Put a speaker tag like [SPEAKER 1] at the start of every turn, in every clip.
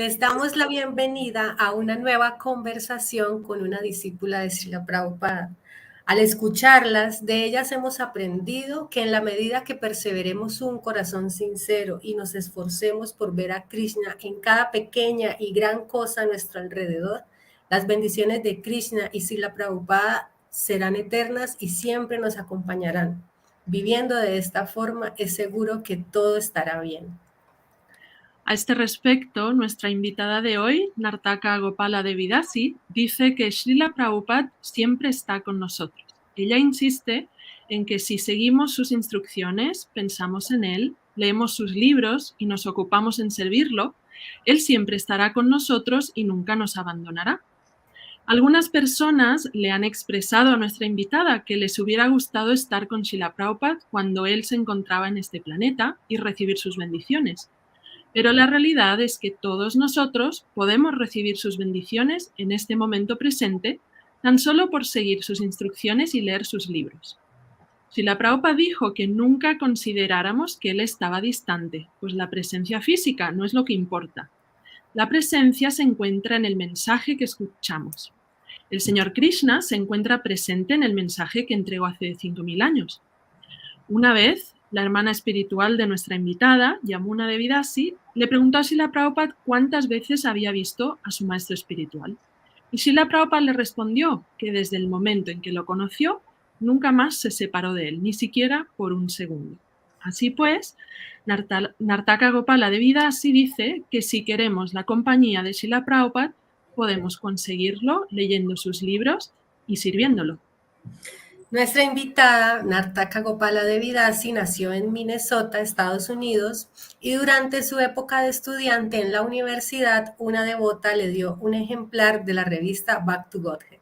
[SPEAKER 1] Les damos la bienvenida a una nueva conversación con una discípula de Srila Prabhupada. Al escucharlas, de ellas hemos aprendido que en la medida que perseveremos un corazón sincero y nos esforcemos por ver a Krishna en cada pequeña y gran cosa a nuestro alrededor, las bendiciones de Krishna y Srila Prabhupada serán eternas y siempre nos acompañarán. Viviendo de esta forma, es seguro que todo estará bien.
[SPEAKER 2] A este respecto, nuestra invitada de hoy, Nartaka Gopala Devi Dasi, dice que Srila Prabhupada siempre está con nosotros. Ella insiste en que si seguimos sus instrucciones, pensamos en él, leemos sus libros y nos ocupamos en servirlo, él siempre estará con nosotros y nunca nos abandonará. Algunas personas le han expresado a nuestra invitada que les hubiera gustado estar con Srila Prabhupada cuando él se encontraba en este planeta y recibir sus bendiciones. Pero la realidad es que todos nosotros podemos recibir sus bendiciones en este momento presente tan solo por seguir sus instrucciones y leer sus libros. Srila Prabhupada dijo que nunca consideráramos que él estaba distante, pues la presencia física no es lo que importa. La presencia se encuentra en el mensaje que escuchamos. El Señor Krishna se encuentra presente en el mensaje que entregó hace 5.000 años. Una vez, la hermana espiritual de nuestra invitada, Yamuna Devi Dasi, le preguntó a Srila Prabhupada cuántas veces había visto a su maestro espiritual. Y Srila Prabhupada le respondió que desde el momento en que lo conoció, nunca más se separó de él, ni siquiera por un segundo. Así pues, Nartaka Gopala Devi Dasi dice que si queremos la compañía de Srila Prabhupada, podemos conseguirlo leyendo sus libros y sirviéndolo.
[SPEAKER 1] Nuestra invitada, Nartaka Gopala Devi Dasi, nació en Minnesota, Estados Unidos, y durante su época de estudiante en la universidad, una devota le dio un ejemplar de la revista Back to Godhead.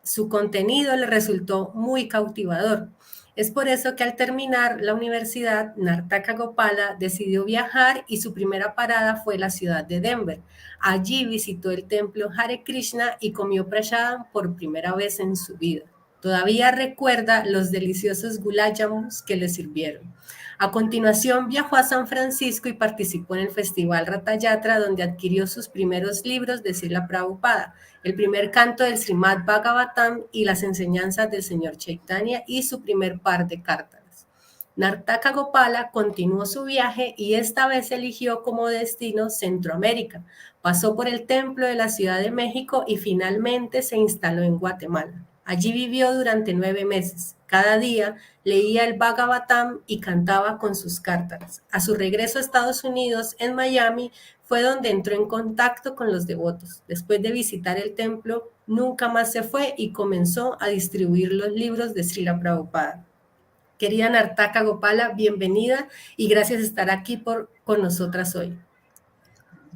[SPEAKER 1] Su contenido le resultó muy cautivador. Es por eso que al terminar la universidad, Nartaka Gopala decidió viajar y su primera parada fue la ciudad de Denver. Allí visitó el templo Hare Krishna y comió prashadam por primera vez en su vida. Todavía recuerda los deliciosos gulab jamuns que le sirvieron. A continuación viajó a San Francisco y participó en el Festival Ratha Yatra, donde adquirió sus primeros libros de Srila Prabhupada, el primer canto del Srimad Bhagavatam y las enseñanzas del señor Chaitanya y su primer par de cartas. Nartaka Gopala continuó su viaje y esta vez eligió como destino Centroamérica. Pasó por el templo de la Ciudad de México y finalmente se instaló en Guatemala. Allí vivió durante 9 meses. Cada día leía el Bhagavatam y cantaba con sus cartas. A su regreso a Estados Unidos, en Miami, fue donde entró en contacto con los devotos. Después de visitar el templo, nunca más se fue y comenzó a distribuir los libros de Srila Prabhupada. Querida Nartaka Gopala, bienvenida y gracias por estar aquí con nosotras hoy.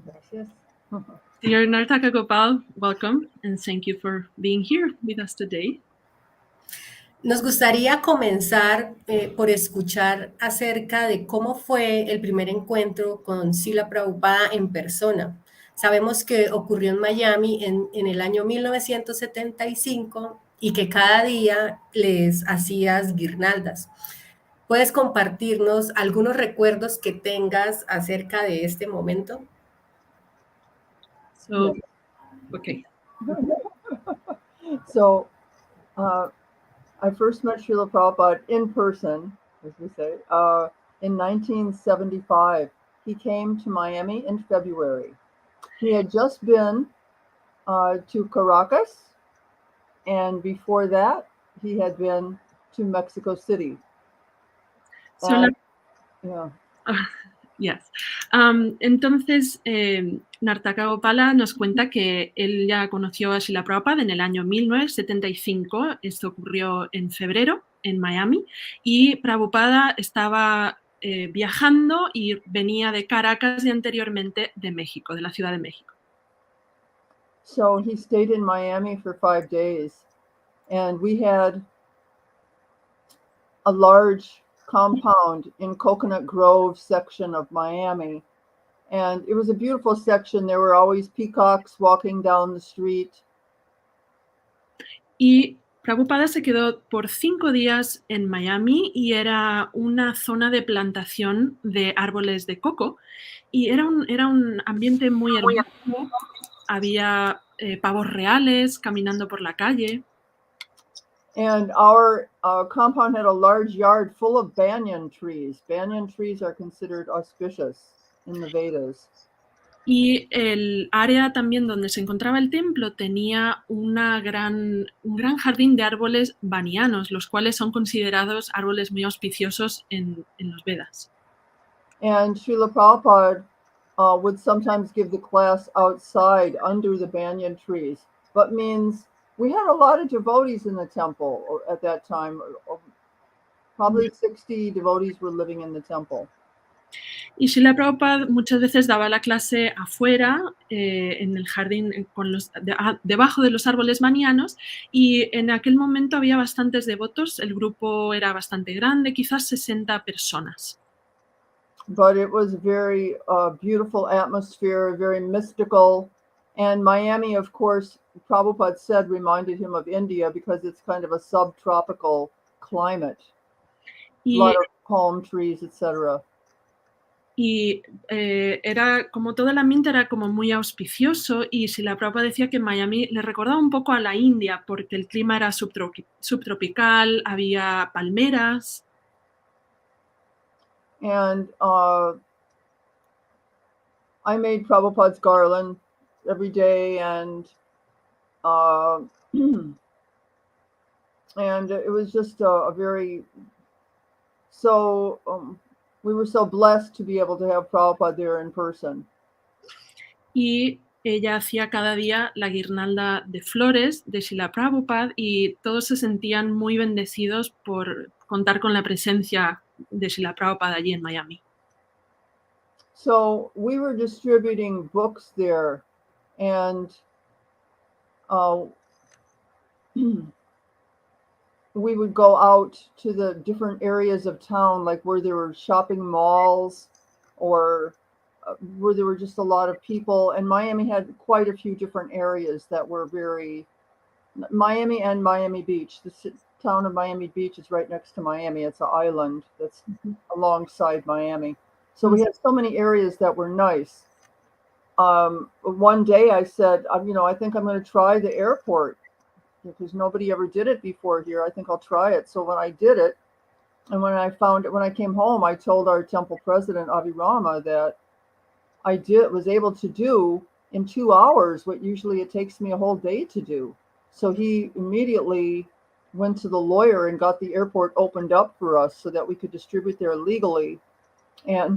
[SPEAKER 3] Gracias.
[SPEAKER 2] Dear Nartaka Gopal, welcome and thank you for being here with us today.
[SPEAKER 1] Nos gustaría comenzar por escuchar acerca de cómo fue el primer encuentro con Srila Prabhupada en persona. Sabemos que ocurrió en Miami en el año 1975 y que cada día les hacías guirnaldas. ¿Puedes compartirnos algunos recuerdos que tengas acerca de este momento?
[SPEAKER 2] So, okay.
[SPEAKER 3] So, I first met Srila Prabhupada in person, as we say, in 1975. He came to Miami in February. He had just been to Caracas, and before that, he had been to Mexico City.
[SPEAKER 2] So,
[SPEAKER 3] yeah.
[SPEAKER 2] Yes. Entonces, Nartaka Gopala nos cuenta que él ya conoció a Srila Prabhupada en el año 1975. Esto ocurrió en febrero en Miami. Y Prabhupada estaba viajando y venía de Caracas y anteriormente de México, de la Ciudad de México.
[SPEAKER 3] So he stayed in Miami for 5 days. And we had a large compound in Coconut Grove section of Miami, and it was a beautiful section. There were always peacocks walking down the street.
[SPEAKER 2] Y Prabhupada se quedó por 5 días en Miami y era una zona de plantación de árboles de coco y era un ambiente muy hermoso. Había pavos reales caminando por la calle.
[SPEAKER 3] And our compound had a large yard full of banyan trees. Banyan trees are considered auspicious in the Vedas.
[SPEAKER 2] Y el área también donde se encontraba el templo tenía un gran jardín de árboles banianos, los cuales son considerados árboles muy auspiciosos en los Vedas.
[SPEAKER 3] And Srila Prabhupada would sometimes give the class outside under the banyan trees, but means we had a lot of devotees in the temple at that time. Probably 60 devotees were living in the temple.
[SPEAKER 2] Y Srila Prabhupada muchas veces daba la clase afuera, en el jardín, debajo de los árboles banianos, y en aquel momento había bastantes devotos, el grupo era bastante grande, quizás 60 personas.
[SPEAKER 3] But it was a very beautiful atmosphere, very mystical. And Miami, of course, Prabhupada said, reminded him of India because it's kind of a subtropical climate. A lot of palm trees, etc.
[SPEAKER 2] Y era como todo el ambiente era como muy auspicioso y Srila Prabhupada decía que Miami le recordaba un poco a la India porque el clima era subtropical, había palmeras.
[SPEAKER 3] And I made Prabhupada's garland every day, and and it was just a very we were so blessed to be able to have Prabhupada there in person.
[SPEAKER 2] Y ella hacía cada día la guirnalda de flores de Srila Prabhupada y todos se sentían muy bendecidos por contar con la presencia de Srila Prabhupada allí en Miami.
[SPEAKER 3] So we were distributing books there, and we would go out to the different areas of town, like where there were shopping malls or where there were just a lot of people. And Miami had quite a few different areas that were Miami and Miami Beach. The town of Miami Beach is right next to Miami. It's an island that's alongside Miami. So we had so many areas that were nice. One day I said, I think I'm going to try the airport because nobody ever did it before here. I think I'll try it. So when I did it, and when I came home, I told our temple president, Abhirama, that I was able to do in 2 hours what usually it takes me a whole day to do. So he immediately went to the lawyer and got the airport opened up for us so that we could distribute there legally. And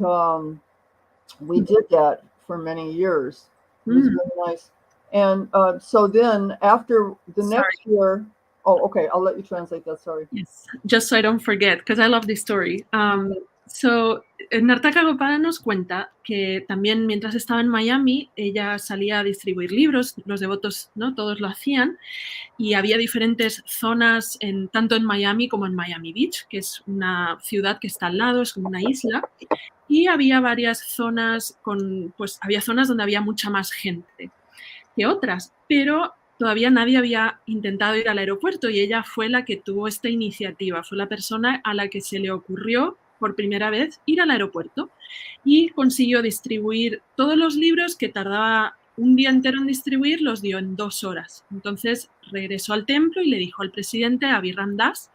[SPEAKER 3] we did that for many years. It was really nice. And so then after the next year, okay, I'll let you translate that, sorry.
[SPEAKER 2] Yes, just so I don't forget, because I love this story. So, Nartaka Gopala nos cuenta que también mientras estaba en Miami, ella salía a distribuir libros, los devotos, ¿no? Todos lo hacían, y había diferentes zonas, tanto en Miami como en Miami Beach, que es una ciudad que está al lado, es como una isla, y había varias zonas había zonas donde había mucha más gente que otras, pero todavía nadie había intentado ir al aeropuerto y ella fue la que tuvo esta iniciativa, fue la persona a la que se le ocurrió por primera vez ir al aeropuerto y consiguió distribuir todos los libros que tardaba un día entero en distribuir, los dio en 2 horas. Entonces regresó al templo y le dijo al presidente, a Abhiram Das,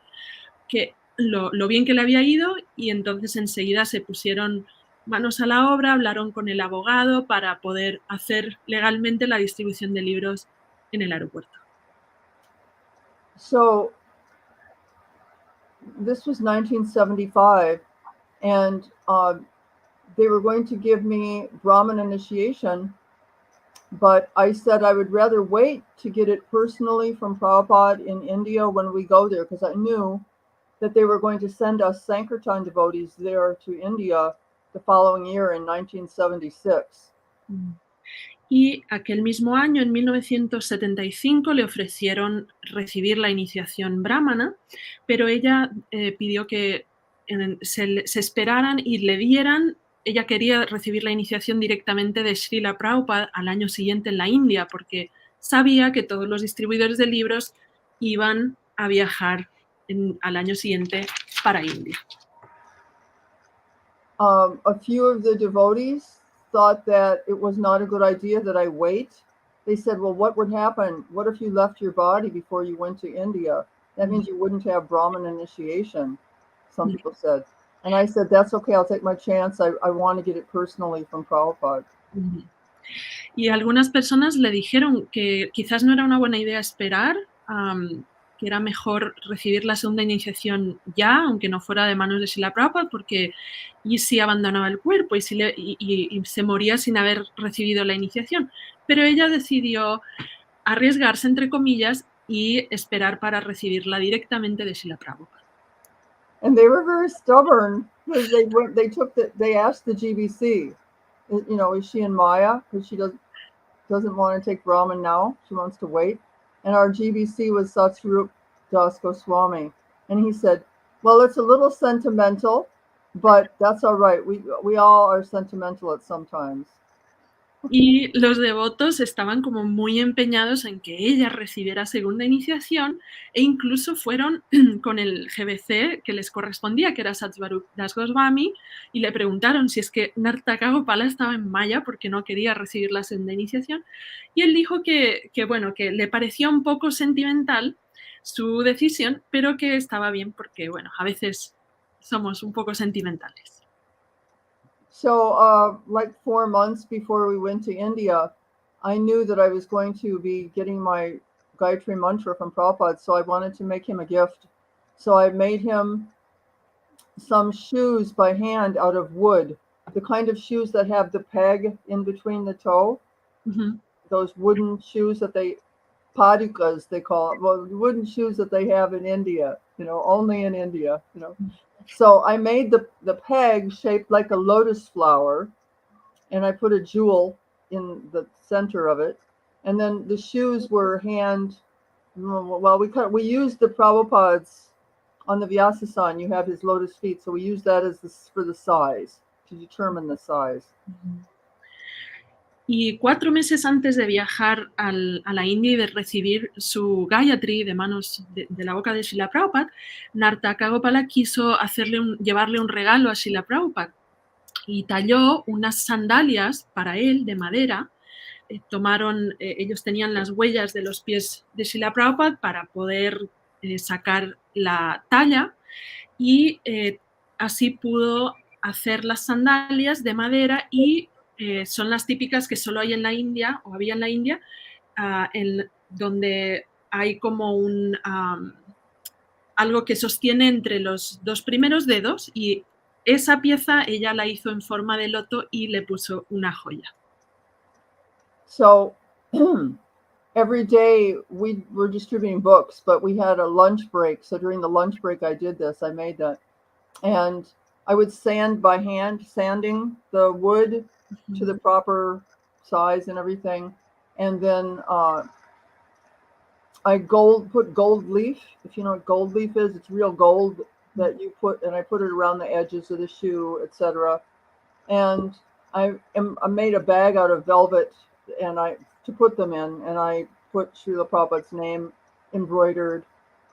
[SPEAKER 2] que lo bien que le había ido y entonces enseguida se pusieron manos a la obra, hablaron con el abogado para poder hacer legalmente la distribución de libros en el aeropuerto.
[SPEAKER 3] So this was 1975, and they were going to give me Brahmin initiation, but I said I would rather wait to get it personally from Prabhupada in India when we go there, because I knew that they were going to send us sankirtana devotees there to India the following year in 1976.
[SPEAKER 2] Y aquel mismo año, en 1975, le ofrecieron recibir la iniciación brahmana, pero ella pidió que se esperaran y le dieran. Ella quería recibir la iniciación directamente de Srila Prabhupada al año siguiente en la India, porque sabía que todos los distribuidores de libros iban a viajar al año siguiente para India.
[SPEAKER 3] A few of the devotees thought that it was not a good idea that I wait. They said, well, what would happen? What if you left your body before you went to India? That means you wouldn't have Brahmin initiation, some people said. And I said, that's okay, I'll take my chance. I want to get it personally from Prabhupada.
[SPEAKER 2] Y algunas personas le dijeron que quizás no era una buena idea esperar, que era mejor recibir la segunda iniciación ya, aunque no fuera de manos de Srila Prabhupada, porque y si abandonaba el cuerpo y se moría sin haber recibido la iniciación. Pero ella decidió arriesgarse, entre comillas, y esperar para recibirla directamente de Srila Prabhupada.
[SPEAKER 3] And they were very stubborn because they asked the GBC, you know, is she in Maya? Because she doesn't want to take Brahman now. She wants to wait. And our GBC was Satsvarup Das Goswami. And he said, well, it's a little sentimental, but that's all right. We all are sentimental at some times.
[SPEAKER 2] Y los devotos estaban como muy empeñados en que ella recibiera segunda iniciación e incluso fueron con el GBC que les correspondía, que era Satsvarup Das Goswami, y le preguntaron si es que Nartaka Gopala estaba en Maya porque no quería recibir la segunda iniciación. Y él dijo que le parecía un poco sentimental su decisión, pero que estaba bien porque, bueno, a veces somos un poco sentimentales.
[SPEAKER 3] So like 4 months before we went to India, I knew that I was going to be getting my Gayatri mantra from Prabhupada, so I wanted to make him a gift. So I made him some shoes by hand out of wood, the kind of shoes that have the peg in between the toe, those wooden shoes that padukas they call it, well, wooden shoes that they have in India, you know, only in India, you know. So I made the peg shaped like a lotus flower, and I put a jewel in the center of it. And then the shoes were we used the Prabhupada's on the Vyasasan. You have his lotus feet, so we used that for the size, to determine the size.
[SPEAKER 2] Y 4 meses antes de viajar a la India y de recibir su Gayatri de manos de la boca de Srila Prabhupada, Nartaka Gopala quiso llevarle un regalo a Srila Prabhupada y talló unas sandalias para él de madera. Ellos tenían las huellas de los pies de Srila Prabhupada para poder sacar la talla y así pudo hacer las sandalias de madera y son las típicas que solo hay en la India, o había en la India, donde hay como algo que sostiene entre los 2 primeros dedos, y esa pieza ella la hizo en forma de loto y le puso una joya.
[SPEAKER 3] So every day we were distributing books, but we had a lunch break. So during the lunch break, I made that. And I would sand by hand, sanding the wood to the proper size and everything. And then I put gold leaf. If you know what gold leaf is, it's real gold that you put, and I put it around the edges of the shoe, etc. And I made a bag out of velvet to put them in, and I put Srila Prabhupada's name embroidered.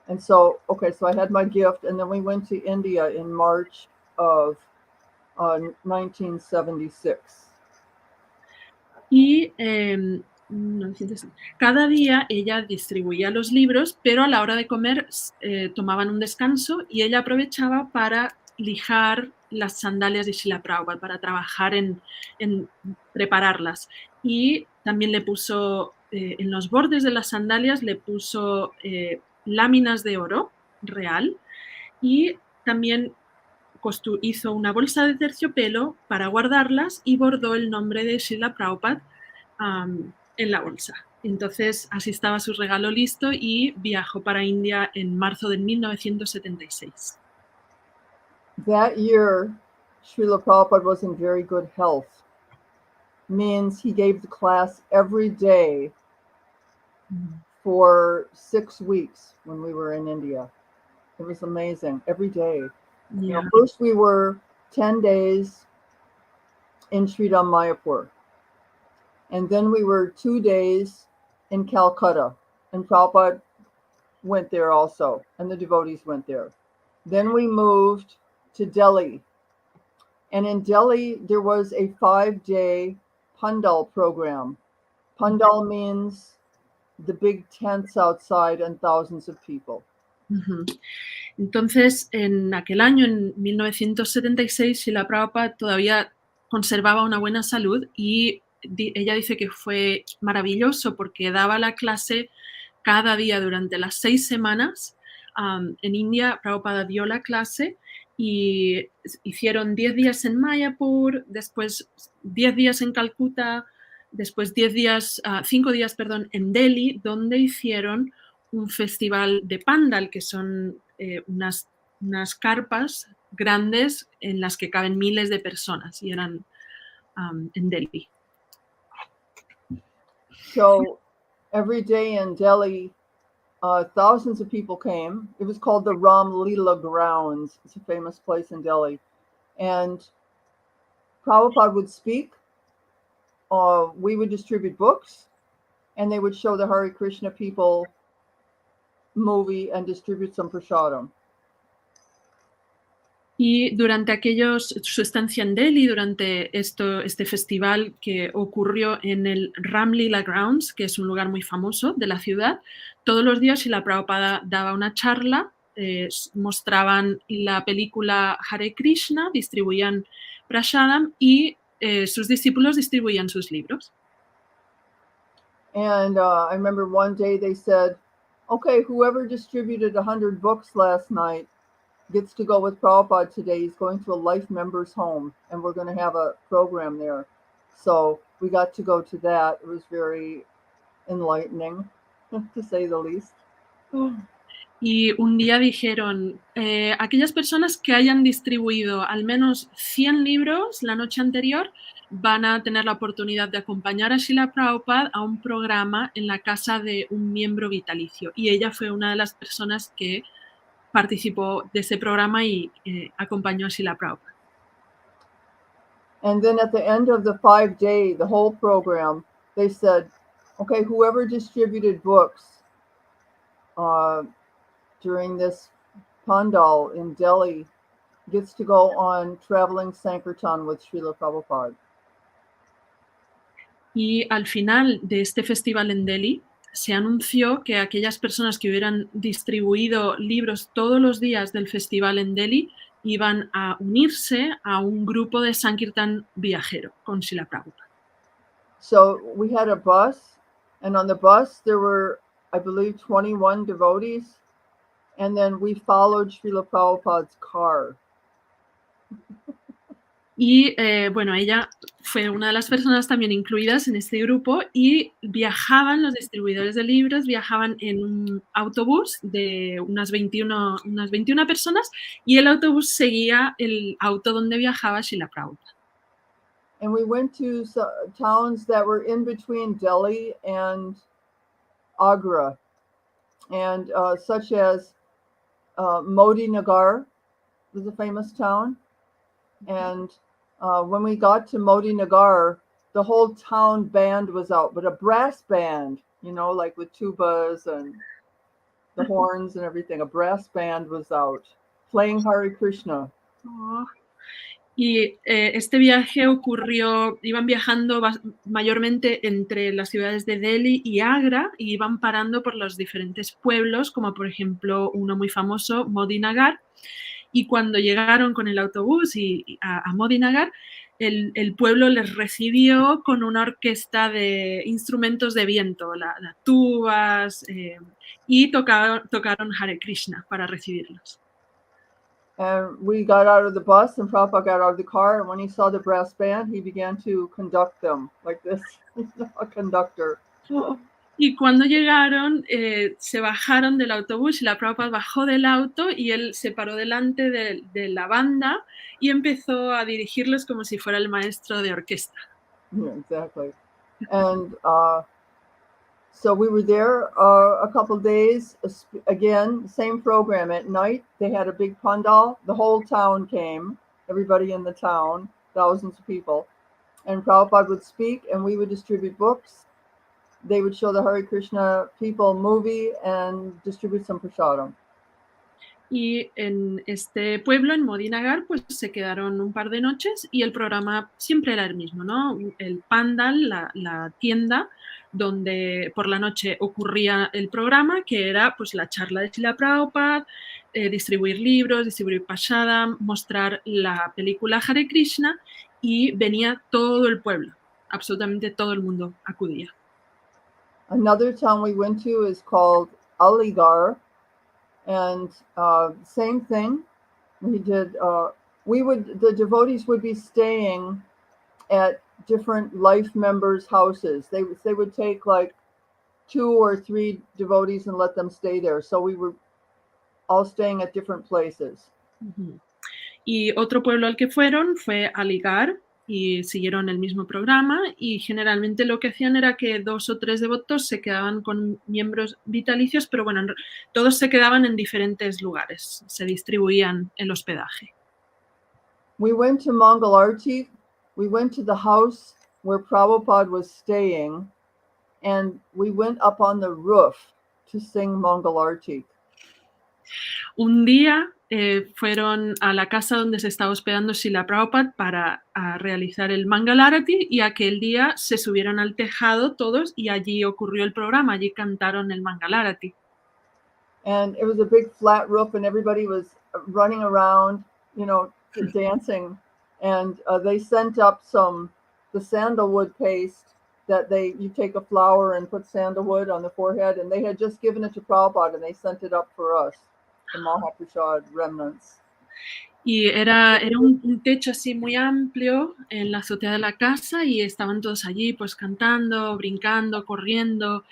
[SPEAKER 3] And so I had my gift, and then we went to India in March of 1976.
[SPEAKER 2] Y cada día ella distribuía los libros, pero a la hora de comer tomaban un descanso y ella aprovechaba para lijar las sandalias de Srila Prabhupada, para trabajar en prepararlas. Y también le puso, en los bordes de las sandalias, le puso láminas de oro real, y también hizo una bolsa de terciopelo para guardarlas y bordó el nombre de Srila Prabhupada en la bolsa. Entonces así estaba su regalo listo y viajó para India en marzo de 1976.
[SPEAKER 3] That year, Srila Prabhupada was in very good health. Means he gave the class every day for 6 weeks when we were in India. It was amazing, every day.
[SPEAKER 2] Yeah.
[SPEAKER 3] You know, first we were 10 days in Sridham Mayapur. And then we were 2 days in Calcutta. And Prabhupada went there also, and the devotees went there. Then we moved to Delhi. And in Delhi, there was a 5-day pandal program. Pandal means the big tents outside and thousands of people.
[SPEAKER 2] Ujú. Entonces, en aquel año, en 1976, Srila Prabhupada todavía conservaba una buena salud y ella dice que fue maravilloso porque daba la clase cada día durante las 6 semanas. En India, Prabhupada dio la clase y hicieron 10 días en Mayapur, después 10 días en Calcuta, después 5 días, en Delhi, donde hicieron un festival de pandal, que son unas carpas grandes en las que caben miles de personas, y eran en Delhi.
[SPEAKER 3] So every day in Delhi, thousands of people came. It was called the Ram Leela Grounds. It's a famous place in Delhi. And Prabhupada would speak. We would distribute books. And they would show the Hare Krishna people movie and distribute some prasadam.
[SPEAKER 2] Y durante su estancia en Delhi, durante este festival que ocurrió en el Ram Leela Grounds, que es un lugar muy famoso de la ciudad, todos los días Srila Prabhupada daba una charla, mostraban la película Hare Krishna, distribuían prasadam y sus discípulos distribuían sus libros.
[SPEAKER 3] And I remember one day they said, okay, whoever distributed 100 books last night gets to go with Prabhupada today. He's going to a life member's home, and we're going to have a program there. So we got to go to that. It was very enlightening, to say the least.
[SPEAKER 2] Y un día dijeron, aquellas personas que hayan distribuido al menos 100 libros la noche anterior van a tener la oportunidad de acompañar a Srila Prabhupada a un programa en la casa de un miembro vitalicio. Y ella fue una de las personas que participó de ese programa y acompañó a Srila Prabhupada.
[SPEAKER 3] And then at the end of the 5-day, the whole program, they said, okay, whoever distributed books during this pandal in Delhi gets to go on traveling sankirtan with Srila Prabhupada.
[SPEAKER 2] Y al final de este festival en Delhi, se anunció que aquellas personas que hubieran distribuido libros todos los días del festival en Delhi iban a unirse a un grupo de sankirtan viajero con Srila Prabhupada.
[SPEAKER 3] So we had a bus, and on the bus there were, I believe, 21 devotees, and then we followed Srila Prabhupada's car.
[SPEAKER 2] Y bueno, ella fue una de las personas también incluidas en este grupo y los distribuidores de libros viajaban en un autobús de unas 21 personas y el autobús seguía el auto donde viajaba Srila Prabhupada.
[SPEAKER 3] And we went to towns that were in between Delhi and Agra, and such as Modi Nagar was a famous town. And when we got to Modi Nagar, the whole town band was out, but a brass band, like with tubas and the horns and everything. A brass band was out playing Hare Krishna.
[SPEAKER 2] Oh. Y este viaje iban viajando mayormente entre las ciudades de Delhi y Agra y iban parando por los diferentes pueblos, como por ejemplo uno muy famoso, Modi Nagar. Y cuando llegaron con el autobús a Modi Nagar, el pueblo les recibió con una orquesta de instrumentos de viento, las tubas, y tocaron Hare Krishna para recibirlos.
[SPEAKER 3] And we got out of the bus, and Prabhupada got out of the car, and when he saw the brass band, he began to conduct them like this, a conductor.
[SPEAKER 2] Y cuando llegaron, se bajaron del autobús y la Prabhupada bajó del auto y él se paró delante de la banda y empezó a dirigirlos como si fuera el maestro de orquesta.
[SPEAKER 3] Yeah, exactly. And so we were there a couple of days. Again, same program. At night, they had a big pandal. The whole town came, everybody in the town, thousands of people. And Prabhupada would speak, and we would distribute books. they would show the Hare Krishna people movie and distribute some prasadam.
[SPEAKER 2] Y en este pueblo, en Modinagar, pues se quedaron un par de noches y el programa siempre era el mismo, ¿no? El pandal, la tienda donde por la noche ocurría el programa, que era pues la charla de Srila Prabhupada, distribuir libros, distribuir prasadam, mostrar la película Hare Krishna, y venía todo el pueblo, absolutamente todo el mundo acudía.
[SPEAKER 3] Another town we went to is called Aligarh, and same thing. We did. The devotees would be staying at different life members' houses. They would take like 2 or 3 devotees and let them stay there. So we were all staying at different places.
[SPEAKER 2] Uh-huh. Y otro pueblo al que fueron fue Aligarh y siguieron el mismo programa, y generalmente lo que hacían era que 2 o 3 devotos se quedaban con miembros vitalicios, pero bueno, todos se quedaban en diferentes lugares, se distribuían el hospedaje.
[SPEAKER 3] We went to Mangalarti. We went to the house where Prabhupada was staying, and we went up on the roof to sing Mangalarti.
[SPEAKER 2] Un día fueron a la casa donde se estaba hospedando Srila Prabhupada para realizar el Mangalarati, y aquel día se subieron al tejado todos y allí ocurrió el programa, allí cantaron el Mangalarati.
[SPEAKER 3] And it was a big flat roof, and everybody was running around, dancing. And they sent up the sandalwood paste that you take a flower and put sandalwood on the forehead, and they had just given it to Prabhupada, and they sent it up for us, the Mahaprasad remnants.
[SPEAKER 2] Y era un techo así muy amplio en la azotea de la casa, y estaban todos allí pues cantando, brincando, corriendo,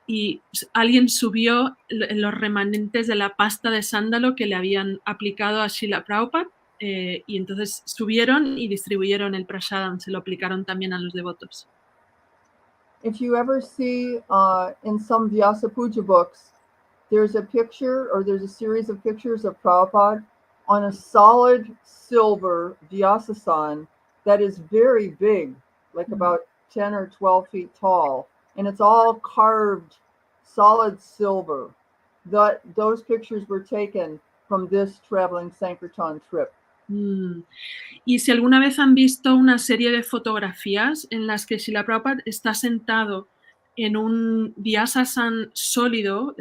[SPEAKER 2] y alguien subió los remanentes de la pasta de sándalo que le habían aplicado a Srila Prabhupada, y entonces subieron y distribuyeron el prasadam, se lo aplicaron también a los devotos.
[SPEAKER 3] If you ever see in some Vyasa Puja books, there's a picture, or there's a series of pictures of Prabhupada on a solid silver Vyasasan that is very big, like about 10 or 12 feet tall, and it's all carved solid silver. Those pictures were taken from this traveling Sankirtan trip.
[SPEAKER 2] Y si alguna vez han visto una serie de fotografías en las que Srila Prabhupada está sentado en un Vyasasan sólido,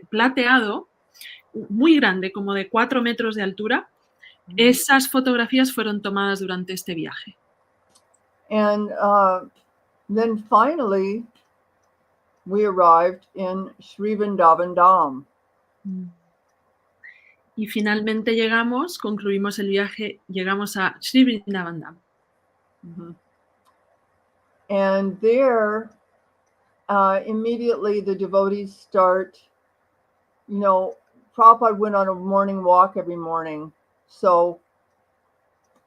[SPEAKER 2] plateado, muy grande, como de 4 metros de altura, esas fotografías fueron tomadas durante este viaje.
[SPEAKER 3] And then finally, we arrived in Sri Vrindavan Dham.
[SPEAKER 2] Y finalmente concluimos el viaje, llegamos a Sri Vrindavan Dham.
[SPEAKER 3] Mm-hmm. And there, immediately the devotees start, Prabhupada went on a morning walk every morning. So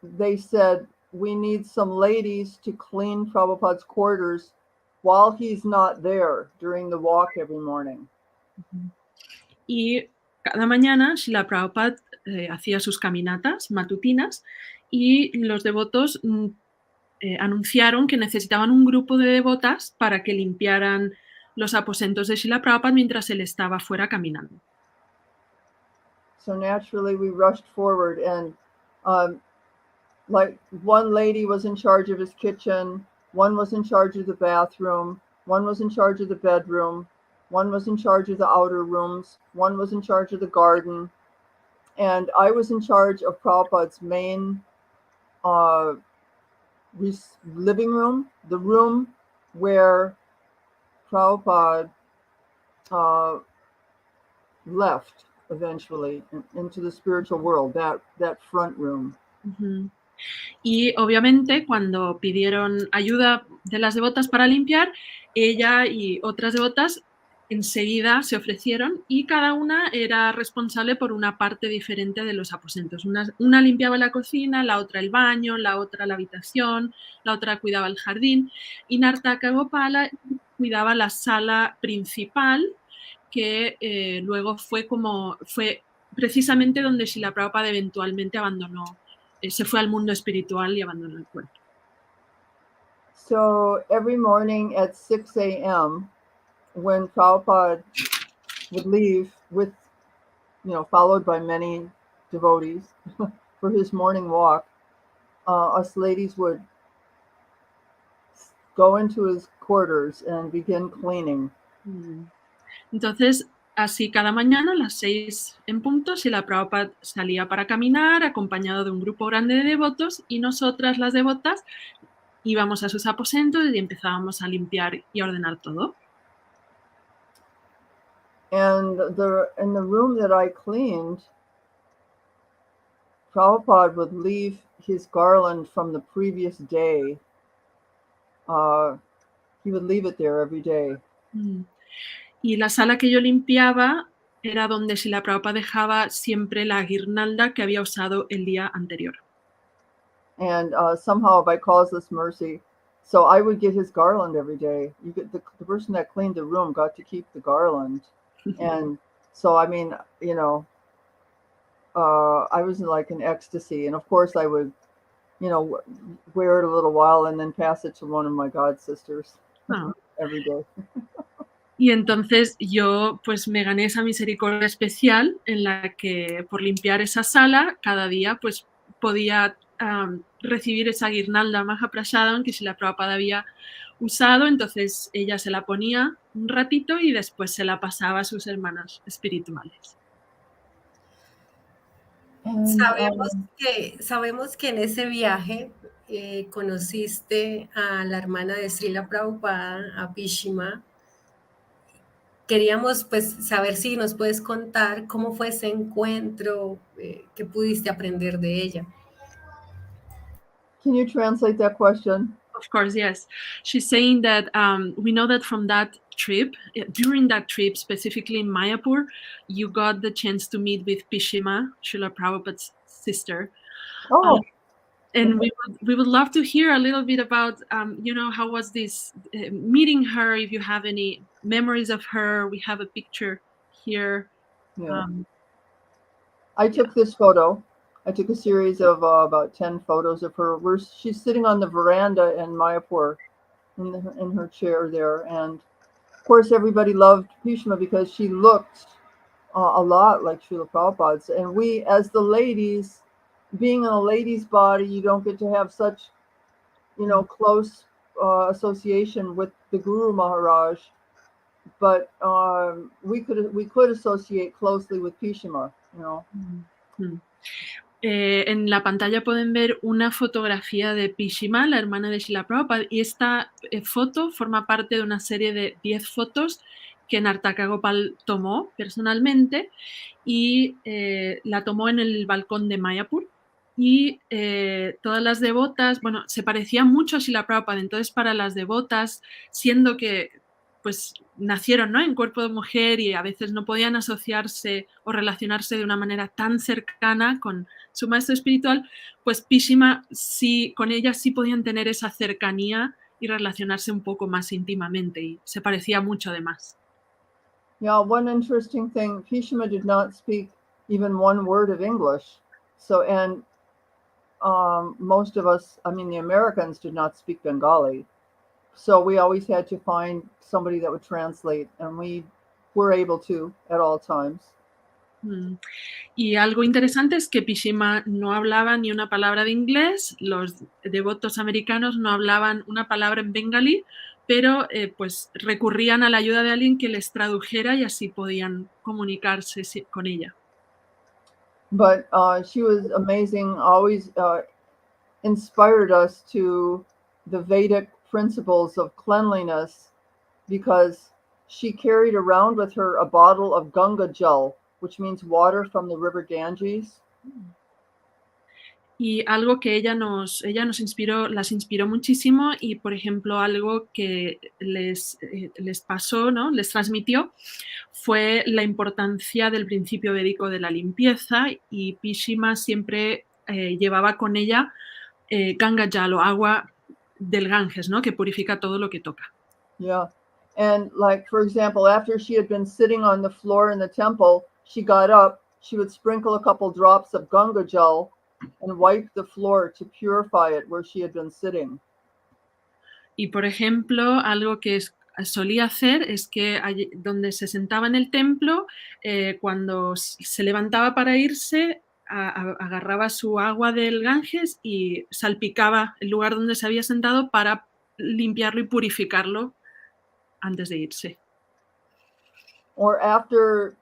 [SPEAKER 3] they said, we need some ladies to clean Prabhupada's quarters while he's not there during the walk every morning.
[SPEAKER 2] Y cada mañana Srila Prabhupada hacía sus caminatas matutinas, y los devotos anunciaron que necesitaban un grupo de devotas para que limpiaran los aposentos de Srila Prabhupada mientras él estaba fuera caminando.
[SPEAKER 3] So naturally we rushed forward, and like one lady was in charge of his kitchen, one was in charge of the bathroom, one was in charge of the bedroom, one was in charge of the outer rooms, one was in charge of the garden, and I was in charge of Prabhupada's main living room, the room where Prabhupada left eventually into the spiritual world, that front room.
[SPEAKER 2] Uh-huh. Y obviamente cuando pidieron ayuda de las devotas para limpiar, ella y otras devotas enseguida se ofrecieron, y cada una era responsable por una parte diferente de los aposentos. Una limpiaba la cocina, la otra el baño, la otra la habitación, la otra cuidaba el jardín, y Nartaka Gopala cuidaba la sala principal, que luego fue precisamente donde Srila Prabhupada eventualmente abandonó, se fue al mundo espiritual y abandonó el cuerpo.
[SPEAKER 3] So every morning at 6 a.m., when Prabhupada would leave with, followed by many devotees for his morning walk, us ladies would go into his quarters and begin cleaning.
[SPEAKER 2] Entonces, así cada mañana a las 6 en punto, Srila Prabhupada salía para caminar acompañado de un grupo grande de devotos y nosotras, las devotas, íbamos a sus aposentos y empezábamos a limpiar y a ordenar todo.
[SPEAKER 3] And in the room that I cleaned, Prabhupada would leave his garland from the previous day. He would leave it there every day.
[SPEAKER 2] Y la sala que yo limpiaba era donde Srila Prabhupada dejaba siempre la guirnalda que había usado el día anterior.
[SPEAKER 3] And somehow by causeless mercy, so I would get his garland every day. You get the person that cleaned the room got to keep the garland. And so, I mean, I was in like an ecstasy. And of course I would, wear it a little while and then pass it to one of my god sisters every day.
[SPEAKER 2] Y entonces yo pues me gané esa misericordia especial en la que por limpiar esa sala cada día pues podía recibir esa guirnalda Mahaprasadam que Srila Prabhupada había usado, entonces ella se la ponía un ratito y después se la pasaba a sus hermanos espirituales.
[SPEAKER 1] Sabemos que en ese viaje conociste a la hermana de Srila Prabhupada, a Pishima. Queríamos pues saber si nos puedes contar cómo fue ese encuentro, qué pudiste aprender de ella.
[SPEAKER 3] Can you translate that question?
[SPEAKER 2] Of course, yes. She's saying that we know that from that trip, during that trip, specifically in Mayapur, you got the chance to meet with Pishima, Srila Prabhupada's sister.
[SPEAKER 3] Oh.
[SPEAKER 2] And we would love to hear a little bit about, how was this meeting her, if you have any memories of her. We have a picture here.
[SPEAKER 3] Yeah. I took this photo. I took a series of about 10 photos of her. She's sitting on the veranda in Mayapur in her chair there. And of course, everybody loved Pishma because she looked a lot like Srila Prabhupada. And we, as the ladies, being in a lady's body, you don't get to have such, close association with the Guru Maharaj. But we could associate closely with Pishma,
[SPEAKER 2] En la pantalla pueden ver una fotografía de Pishima, la hermana de Srila Prabhupada, y esta foto forma parte de una serie de 10 fotos que Nartaka Gopal tomó personalmente y la tomó en el balcón de Mayapur. Y todas las devotas, se parecían mucho a Srila Prabhupada, entonces para las devotas, siendo que pues nacieron, ¿no?, en cuerpo de mujer y a veces no podían asociarse o relacionarse de una manera tan cercana con su maestro espiritual, pues Pishima sí, con ella sí podían tener esa cercanía y relacionarse un poco más íntimamente y se parecía mucho además.
[SPEAKER 3] Yeah, one interesting thing, Pishima did not speak even one word of English. So, and most of us, the Americans did not speak Bengali. So we always had to find somebody that would translate, and we were able to at all times.
[SPEAKER 2] Y algo interesante es que Pishima no hablaba ni una palabra de inglés, los devotos americanos no hablaban una palabra en bengalí, pero pues recurrían a la ayuda de alguien que les tradujera y así podían comunicarse con ella.
[SPEAKER 3] But she was amazing, always inspired us to the Vedic principles of cleanliness, because she carried around with her a bottle of Ganga Jal, which means water from the river Ganges.
[SPEAKER 2] Y algo que ella nos inspiró, las inspiró muchísimo, y por ejemplo algo que les pasó, ¿no?, les transmitió, fue la importancia del principio védico de la limpieza, y Pishima siempre llevaba con ella Ganga Jal, o agua del Ganges, ¿no?, que purifica todo lo que toca.
[SPEAKER 3] Yeah. And like, for example, after she had been sitting on the floor in the temple, she got up, she would sprinkle a couple drops of Ganga Jal and wipe the floor to purify it where she had been sitting.
[SPEAKER 2] Y, por ejemplo, algo que solía hacer es que allí donde se sentaba en el templo, cuando se levantaba para irse, agarraba su agua del Ganges y salpicaba el lugar donde se había sentado para limpiarlo y purificarlo antes de irse.
[SPEAKER 3] Or after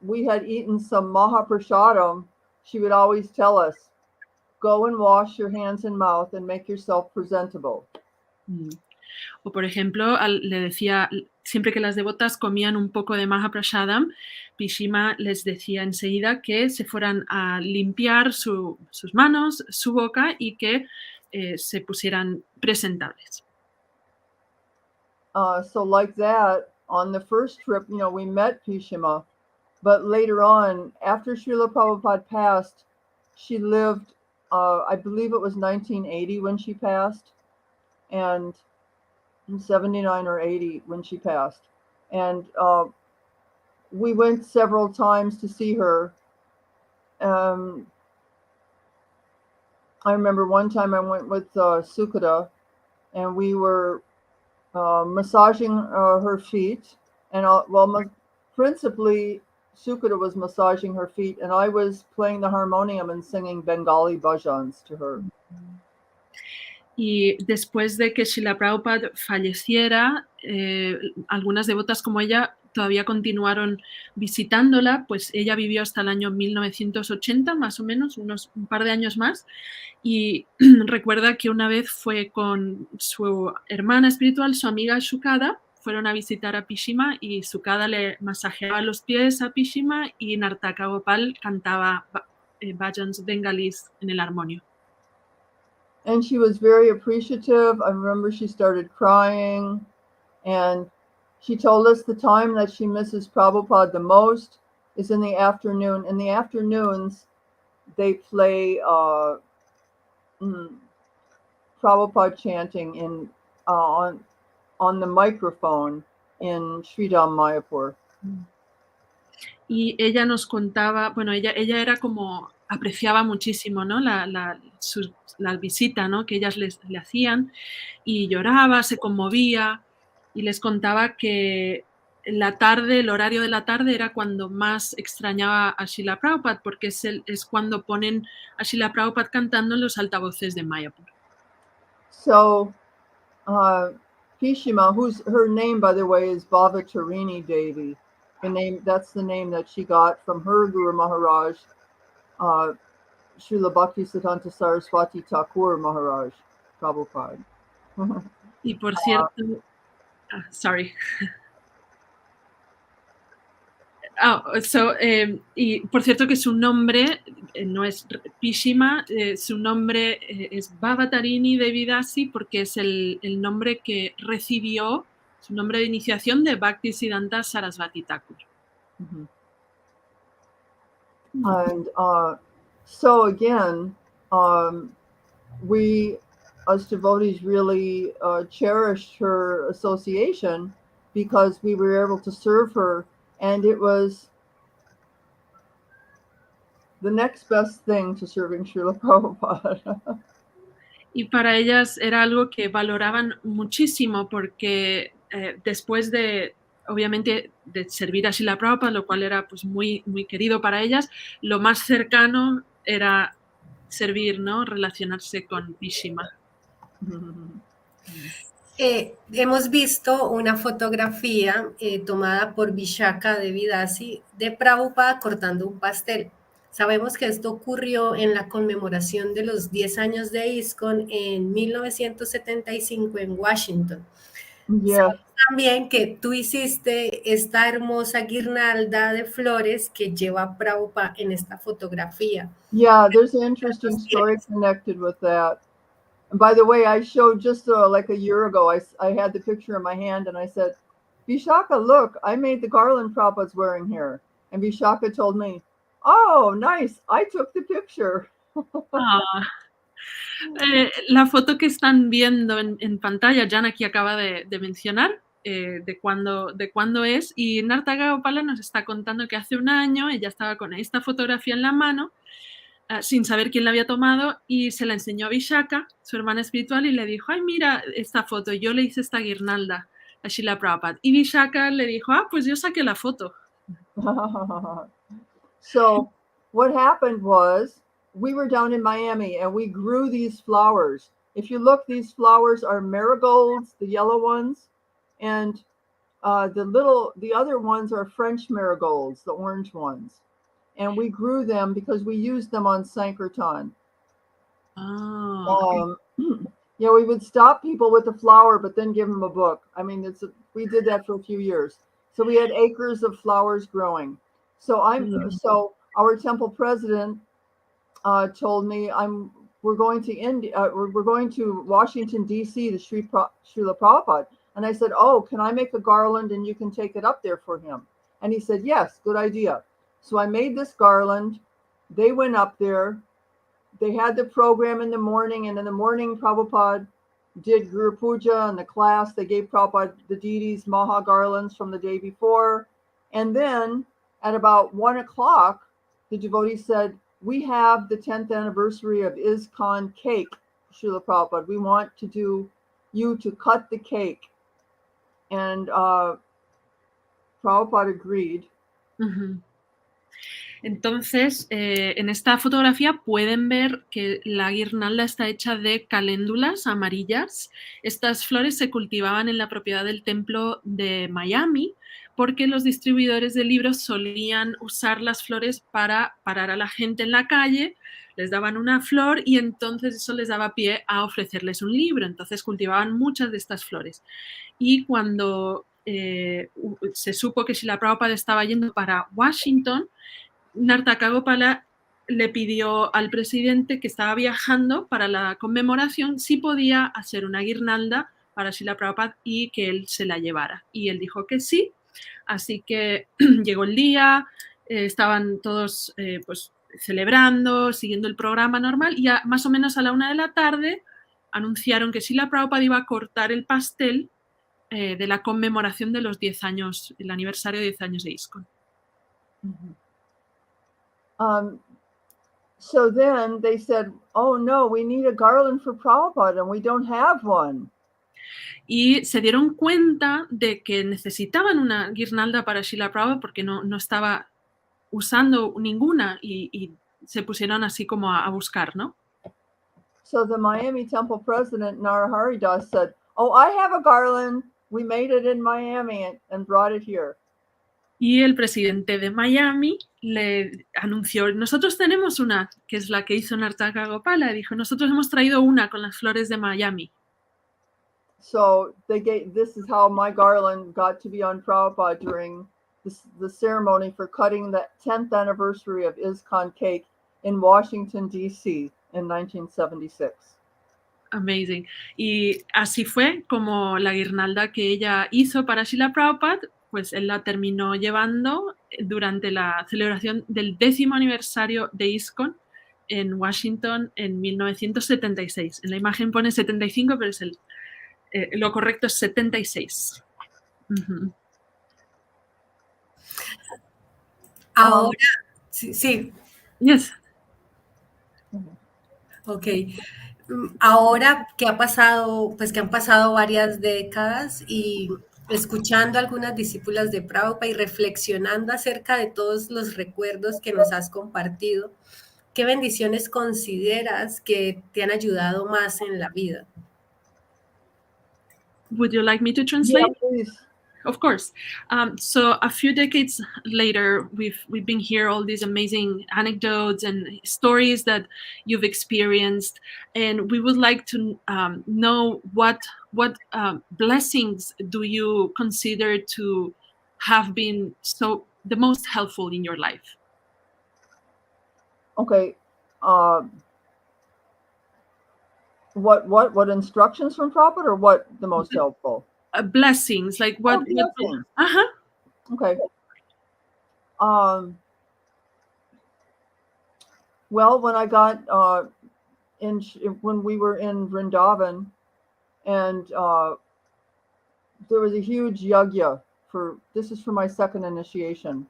[SPEAKER 3] we had eaten some Mahaprasadam, she would always tell us, go and wash your hands and mouth and make yourself presentable.
[SPEAKER 2] O, por ejemplo, le decía, siempre que las devotas comían un poco de Mahaprasadam, Pishima les decía enseguida que se fueran a limpiar sus manos, su boca y que se pusieran presentables.
[SPEAKER 3] So like that, on the first trip, we met Pishima, but later on, after Srila Prabhupada passed, she lived, I believe it was 1980 when she passed, and 79 or 80 when she passed. And we went several times to see her. I remember one time I went with Sukada, and we were massaging her feet, and principally Sukada was massaging her feet, and I was playing the harmonium and singing Bengali bhajans to her.
[SPEAKER 2] Y después de que Srila Prabhupada falleciera, algunas devotas como ella todavía continuaron visitándola, pues ella vivió hasta el año 1980, más o menos, un par de años más, y recuerda que una vez fue con su hermana espiritual, su amiga Shukada, fueron a visitar a Pishima y Shukada le masajeaba los pies a Pishima y Nartaka Gopal cantaba bhajans bengalís en el armonio.
[SPEAKER 3] And she was very appreciative. I remember she started crying, and she told us the time that she misses Prabhupada the most is in the afternoon. In the afternoons, they play Prabhupada chanting on the microphone in Sridham Mayapur.
[SPEAKER 2] Y ella nos contaba, bueno, ella era como, apreciaba muchísimo, ¿no? la visita, ¿no? Que ellas le hacían, y lloraba, se conmovía, y les contaba que la tarde, el horario de la tarde era cuando más extrañaba a Srila Prabhupada, porque es cuando ponen a Srila Prabhupada cantando en los altavoces de Mayapur.
[SPEAKER 3] So, Pishima, her name, by the way, is Bhavatarini Devi. That's the name that she got from her Guru Maharaj, Srila Bhaktisiddhanta Saraswati Thakur Maharaj, Prabhupada.
[SPEAKER 2] Y por cierto, sorry. Y por cierto que su nombre no es Pishima, su nombre es Bhavatarini Devi Dasi porque es el nombre que recibió, su nombre de iniciación de Bhaktisiddhanta Saraswati Thakur.
[SPEAKER 3] Mm-hmm. And so again, we as devotees really cherished her association because we were able to serve her, and it was the next best thing to serving Srila Prabhupada.
[SPEAKER 2] Y para ellas era algo que valoraban muchísimo porque después de, obviamente, de servir a Srila Prabhupada, lo cual era pues muy, muy querido para ellas, lo más cercano era servir, ¿no? Relacionarse con Pishima.
[SPEAKER 1] Hemos visto una fotografía tomada por Vishaka Devi Dasi de Prabhupada cortando un pastel. Sabemos que esto ocurrió en la conmemoración de los 10 años de ISKCON en 1975 en Washington.
[SPEAKER 3] Yeah.
[SPEAKER 1] Sabemos también que tú hiciste esta hermosa guirnalda de flores que lleva Prabhupada en esta fotografía.
[SPEAKER 3] Yeah, there's an interesting story connected with that. And by the way, I showed just like a year ago, I had the picture in my hand and I said, Vishaka, look, I made the garland Prabhupada's wearing here. And Vishaka told me, oh, nice, I took the picture.
[SPEAKER 2] La foto que están viendo en pantalla, Jan aquí acaba de mencionar de cuándo es, y Nartaka Gopala nos está contando que hace un año ella estaba con esta fotografía en la mano, sin saber quién la había tomado, y se la enseñó a Vishaka, su hermana espiritual, y le dijo, ay, mira esta foto, yo le hice esta guirnalda a Srila Prabhupada. Y Vishaka le dijo, pues yo saqué la foto.
[SPEAKER 3] So what happened was we were down in Miami and we grew these flowers. If you look, these flowers are marigolds, the yellow ones, and the other ones are French marigolds, the orange ones. And we grew them because we used them on sankirtana.
[SPEAKER 2] Oh,
[SPEAKER 3] Yeah, we would stop people with the flower, but then give them a book. I mean, we did that for a few years. So we had acres of flowers growing. So so our temple president told me we're going to India, we're going to Washington D.C. to Srila Prabhupada, and I said, oh, can I make a garland and you can take it up there for him? And he said, yes, good idea. So I made this garland. They went up there. They had the program in the morning, and in the morning, Prabhupada did Guru Puja in the class. They gave Prabhupada the deities Maha garlands from the day before. And then at about 1 o'clock, the devotee said, we have the 10th anniversary of ISKCON cake, Srila Prabhupada. We want you to cut the cake. And Prabhupada agreed.
[SPEAKER 2] Uh-huh. Entonces, en esta fotografía pueden ver que la guirnalda está hecha de caléndulas amarillas. Estas flores se cultivaban en la propiedad del templo de Miami porque los distribuidores de libros solían usar las flores para parar a la gente en la calle, les daban una flor y entonces eso les daba pie a ofrecerles un libro. Entonces cultivaban muchas de estas flores. Y cuando se supo que Srila Prabhupada estaba yendo para Washington, Nartaka Gopala le pidió al presidente que estaba viajando para la conmemoración si podía hacer una guirnalda para Srila Prabhupada y que él se la llevara. Y él dijo que sí, así que llegó el día, estaban todos pues, celebrando, siguiendo el programa normal, y más o menos a la 1 de la tarde anunciaron que Srila Prabhupada iba a cortar el pastel de la conmemoración de los 10 años, el aniversario de 10 años de ISKCON.
[SPEAKER 3] Mm-hmm. So then they said, oh no, we need a garland for Prabhupada and we don't have one.
[SPEAKER 2] Y se dieron cuenta de que necesitaban una guirnalda para Srila Prabhupada porque no estaba usando ninguna y se pusieron así como a buscar, ¿no?
[SPEAKER 3] So the Miami Temple president, Nartaka Das, said, oh, I have a garland. We made it in Miami and brought it here.
[SPEAKER 2] Y el presidente de Miami le anunció, nosotros tenemos una, que es la que hizo Nartaka Gopala, dijo, nosotros hemos traído una con las flores de Miami.
[SPEAKER 3] So this is how my garland got to be on Prabhupada during the ceremony for cutting the 10th anniversary of ISKCON cake in Washington, D.C. in 1976.
[SPEAKER 2] Amazing. Y así fue como la guirnalda que ella hizo para Srila Prabhupada, pues él la terminó llevando durante la celebración del 10º aniversario de ISKCON en Washington en 1976. En la imagen pone 75, pero lo correcto es 76. Uh-huh.
[SPEAKER 1] Ahora, sí.
[SPEAKER 2] Yes.
[SPEAKER 1] Ok. Ahora que ha pasado, pues que han pasado varias décadas y escuchando a algunas discípulas de Prabhupada y reflexionando acerca de todos los recuerdos que nos has compartido, ¿qué bendiciones consideras que te han ayudado más en la vida?
[SPEAKER 2] Would you like me to translate?
[SPEAKER 3] Yeah, please.
[SPEAKER 2] Of course. So a few decades later, we've been hearing all these amazing anecdotes and stories that you've experienced, and we would like to know what blessings do you consider to have been the most helpful in your life?
[SPEAKER 3] Okay. What instructions from Prabhupada, or what the most helpful?
[SPEAKER 2] Blessings, like what?
[SPEAKER 3] Blessings.
[SPEAKER 2] Uh-huh.
[SPEAKER 3] Okay. Well, when I got when we were in Vrindavan, and there was a huge yagya this is for my second initiation,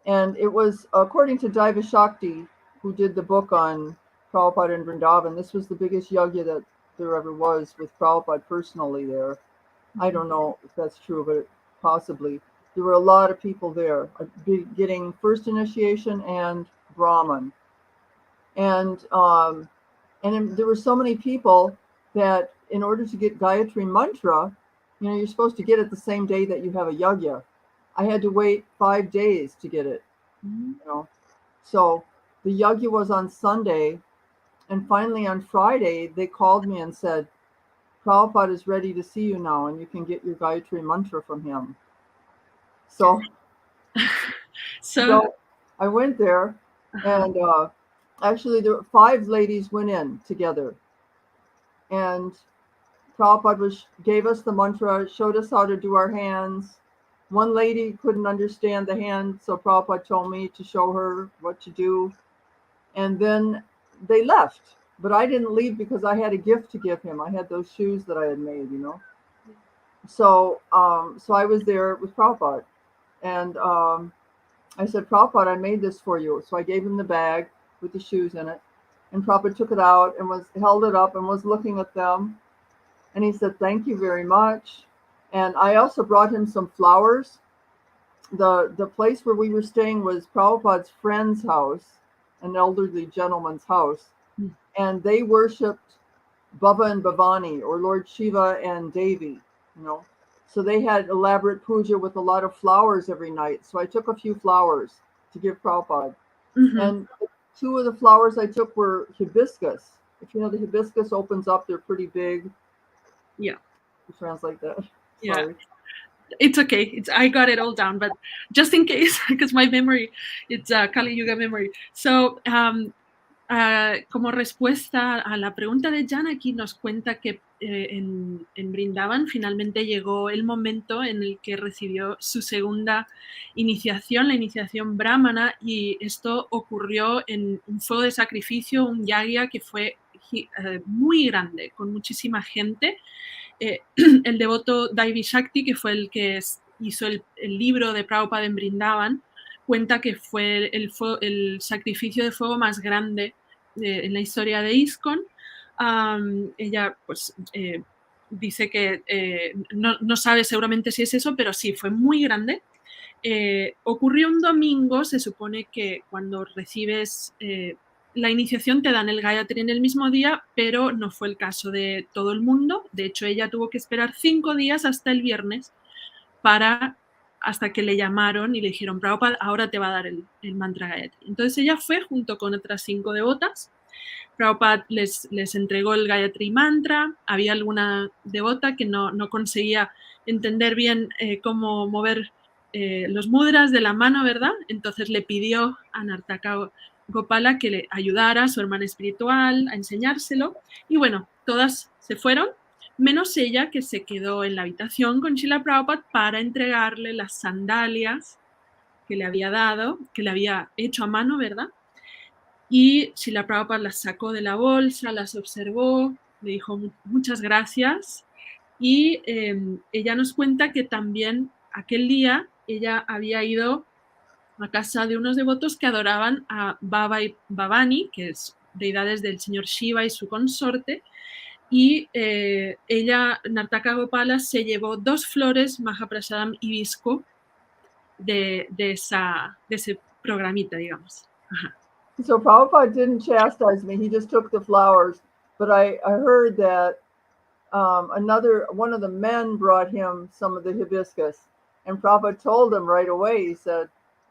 [SPEAKER 3] and it was according to Daiva Shakti. who did the book on Prabhupada in Vrindavan. This was the biggest yajna that there ever was with Prabhupada personally there. I don't know if that's true, but possibly. There were a lot of people there getting first initiation and Brahman. And there were so many people that in order to get Gayatri Mantra, you're supposed to get it the same day that you have a yajna. I had to wait 5 days to get it. So the yajna was on Sunday, and finally on Friday they called me and said, Prabhupada is ready to see you now, and you can get your Gayatri Mantra from him. So I went there, and actually there were 5 ladies went in together, and Prabhupada gave us the mantra, showed us how to do our hands. One lady couldn't understand the hand, so Prabhupada told me to show her what to do. And then they left. But I didn't leave because I had a gift to give him. I had those shoes that I had made, So I was there with Prabhupada. And I said, Prabhupada, I made this for you. So I gave him the bag with the shoes in it. And Prabhupada took it out and held it up and was looking at them. And he said, thank you very much. And I also brought him some flowers. The place where we were staying was Prabhupada's friend's house, an elderly gentleman's house. And they worshipped Baba and Bhavani, or Lord Shiva and Devi, So they had elaborate puja with a lot of flowers every night. So I took a few flowers to give Prabhupada. And 2 of the flowers I took were hibiscus. If you know the hibiscus opens up, they're pretty big.
[SPEAKER 2] Yeah.
[SPEAKER 3] You translate that.
[SPEAKER 2] Yeah.
[SPEAKER 3] Sorry.
[SPEAKER 2] It's okay. I got it all down, but just in case, because my memory, it's Kali Yuga memory. So, como respuesta a la pregunta de Jan, aquí nos cuenta que en Vrindavan finalmente llegó el momento en el que recibió su segunda iniciación, la iniciación brahmana, y esto ocurrió en un fuego de sacrificio, un yagya que fue muy grande, con muchísima gente. El devoto Daivi Shakti, que fue el que hizo el libro de Prabhupada en Vrindavan, cuenta que fue el sacrificio de fuego más grande en la historia de ISKCON. Ella pues dice que no sabe seguramente si es eso, pero sí, fue muy grande. Ocurrió un domingo. Se supone que cuando recibes la iniciación te dan el Gayatri en el mismo día, pero no fue el caso de todo el mundo. De hecho, ella tuvo que esperar 5 días hasta el viernes hasta que le llamaron y le dijeron, Prabhupada, ahora te va a dar el mantra Gayatri. Entonces ella fue junto con otras 5 devotas. Prabhupada les entregó el Gayatri mantra. Había alguna devota que no conseguía entender bien cómo mover los mudras de la mano, ¿verdad? Entonces le pidió a Nartaka Gopala que le ayudara a su hermana espiritual a enseñárselo. Y bueno, todas se fueron, menos ella, que se quedó en la habitación con Srila Prabhupada para entregarle las sandalias que le había dado, que le había hecho a mano, ¿verdad? Y Srila Prabhupada las sacó de la bolsa, las observó, le dijo muchas gracias. Y ella nos cuenta que también aquel día ella había ido a casa de unos devotos que adoraban a Baba y Bhavani, que es deidades del señor Shiva y su consorte, y ella, Nartaka Gopala, se llevó 2 flores Mahaprasadam hibisco de ese programita, digamos. Ajá.
[SPEAKER 3] So Prabhupada didn't chastise me. He just took the flowers. But I heard that one of the men brought him some of the hibiscus. And Prabhupada told him right away, he said,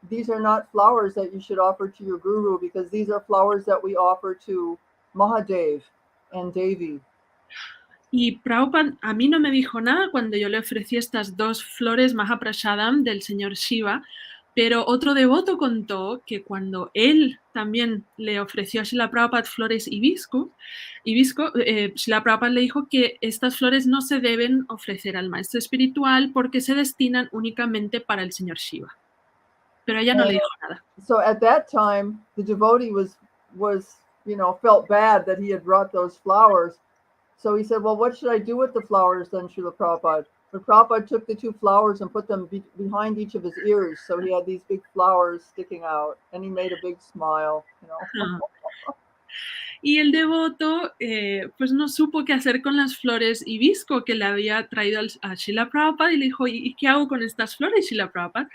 [SPEAKER 3] these are not flowers that you should offer to your guru, because these are flowers that we offer to Mahadev and Devi.
[SPEAKER 2] Y Prabhupada a mí no me dijo nada cuando yo le ofrecí estas 2 flores Mahaprasadam del señor Shiva, pero otro devoto contó que cuando él también le ofreció a Srila Prabhupada flores hibisco, Srila Prabhupada le dijo que estas flores no se deben ofrecer al maestro espiritual porque se destinan únicamente para el señor Shiva. Pero ella no le dijo nada.
[SPEAKER 3] So at that time, the devotee was felt bad that he had brought those flowers. So he said, well, what should I do with the flowers then, Srila Prabhupada? But Prabhupada took the 2 flowers and put them behind each of his ears, so he had these big flowers sticking out, and he made a big smile, you know.
[SPEAKER 2] Y el devoto pues no supo qué hacer con las flores hibisco que le había traído a Srila Prabhupada y le dijo, ¿y qué hago con estas flores, Srila Prabhupada?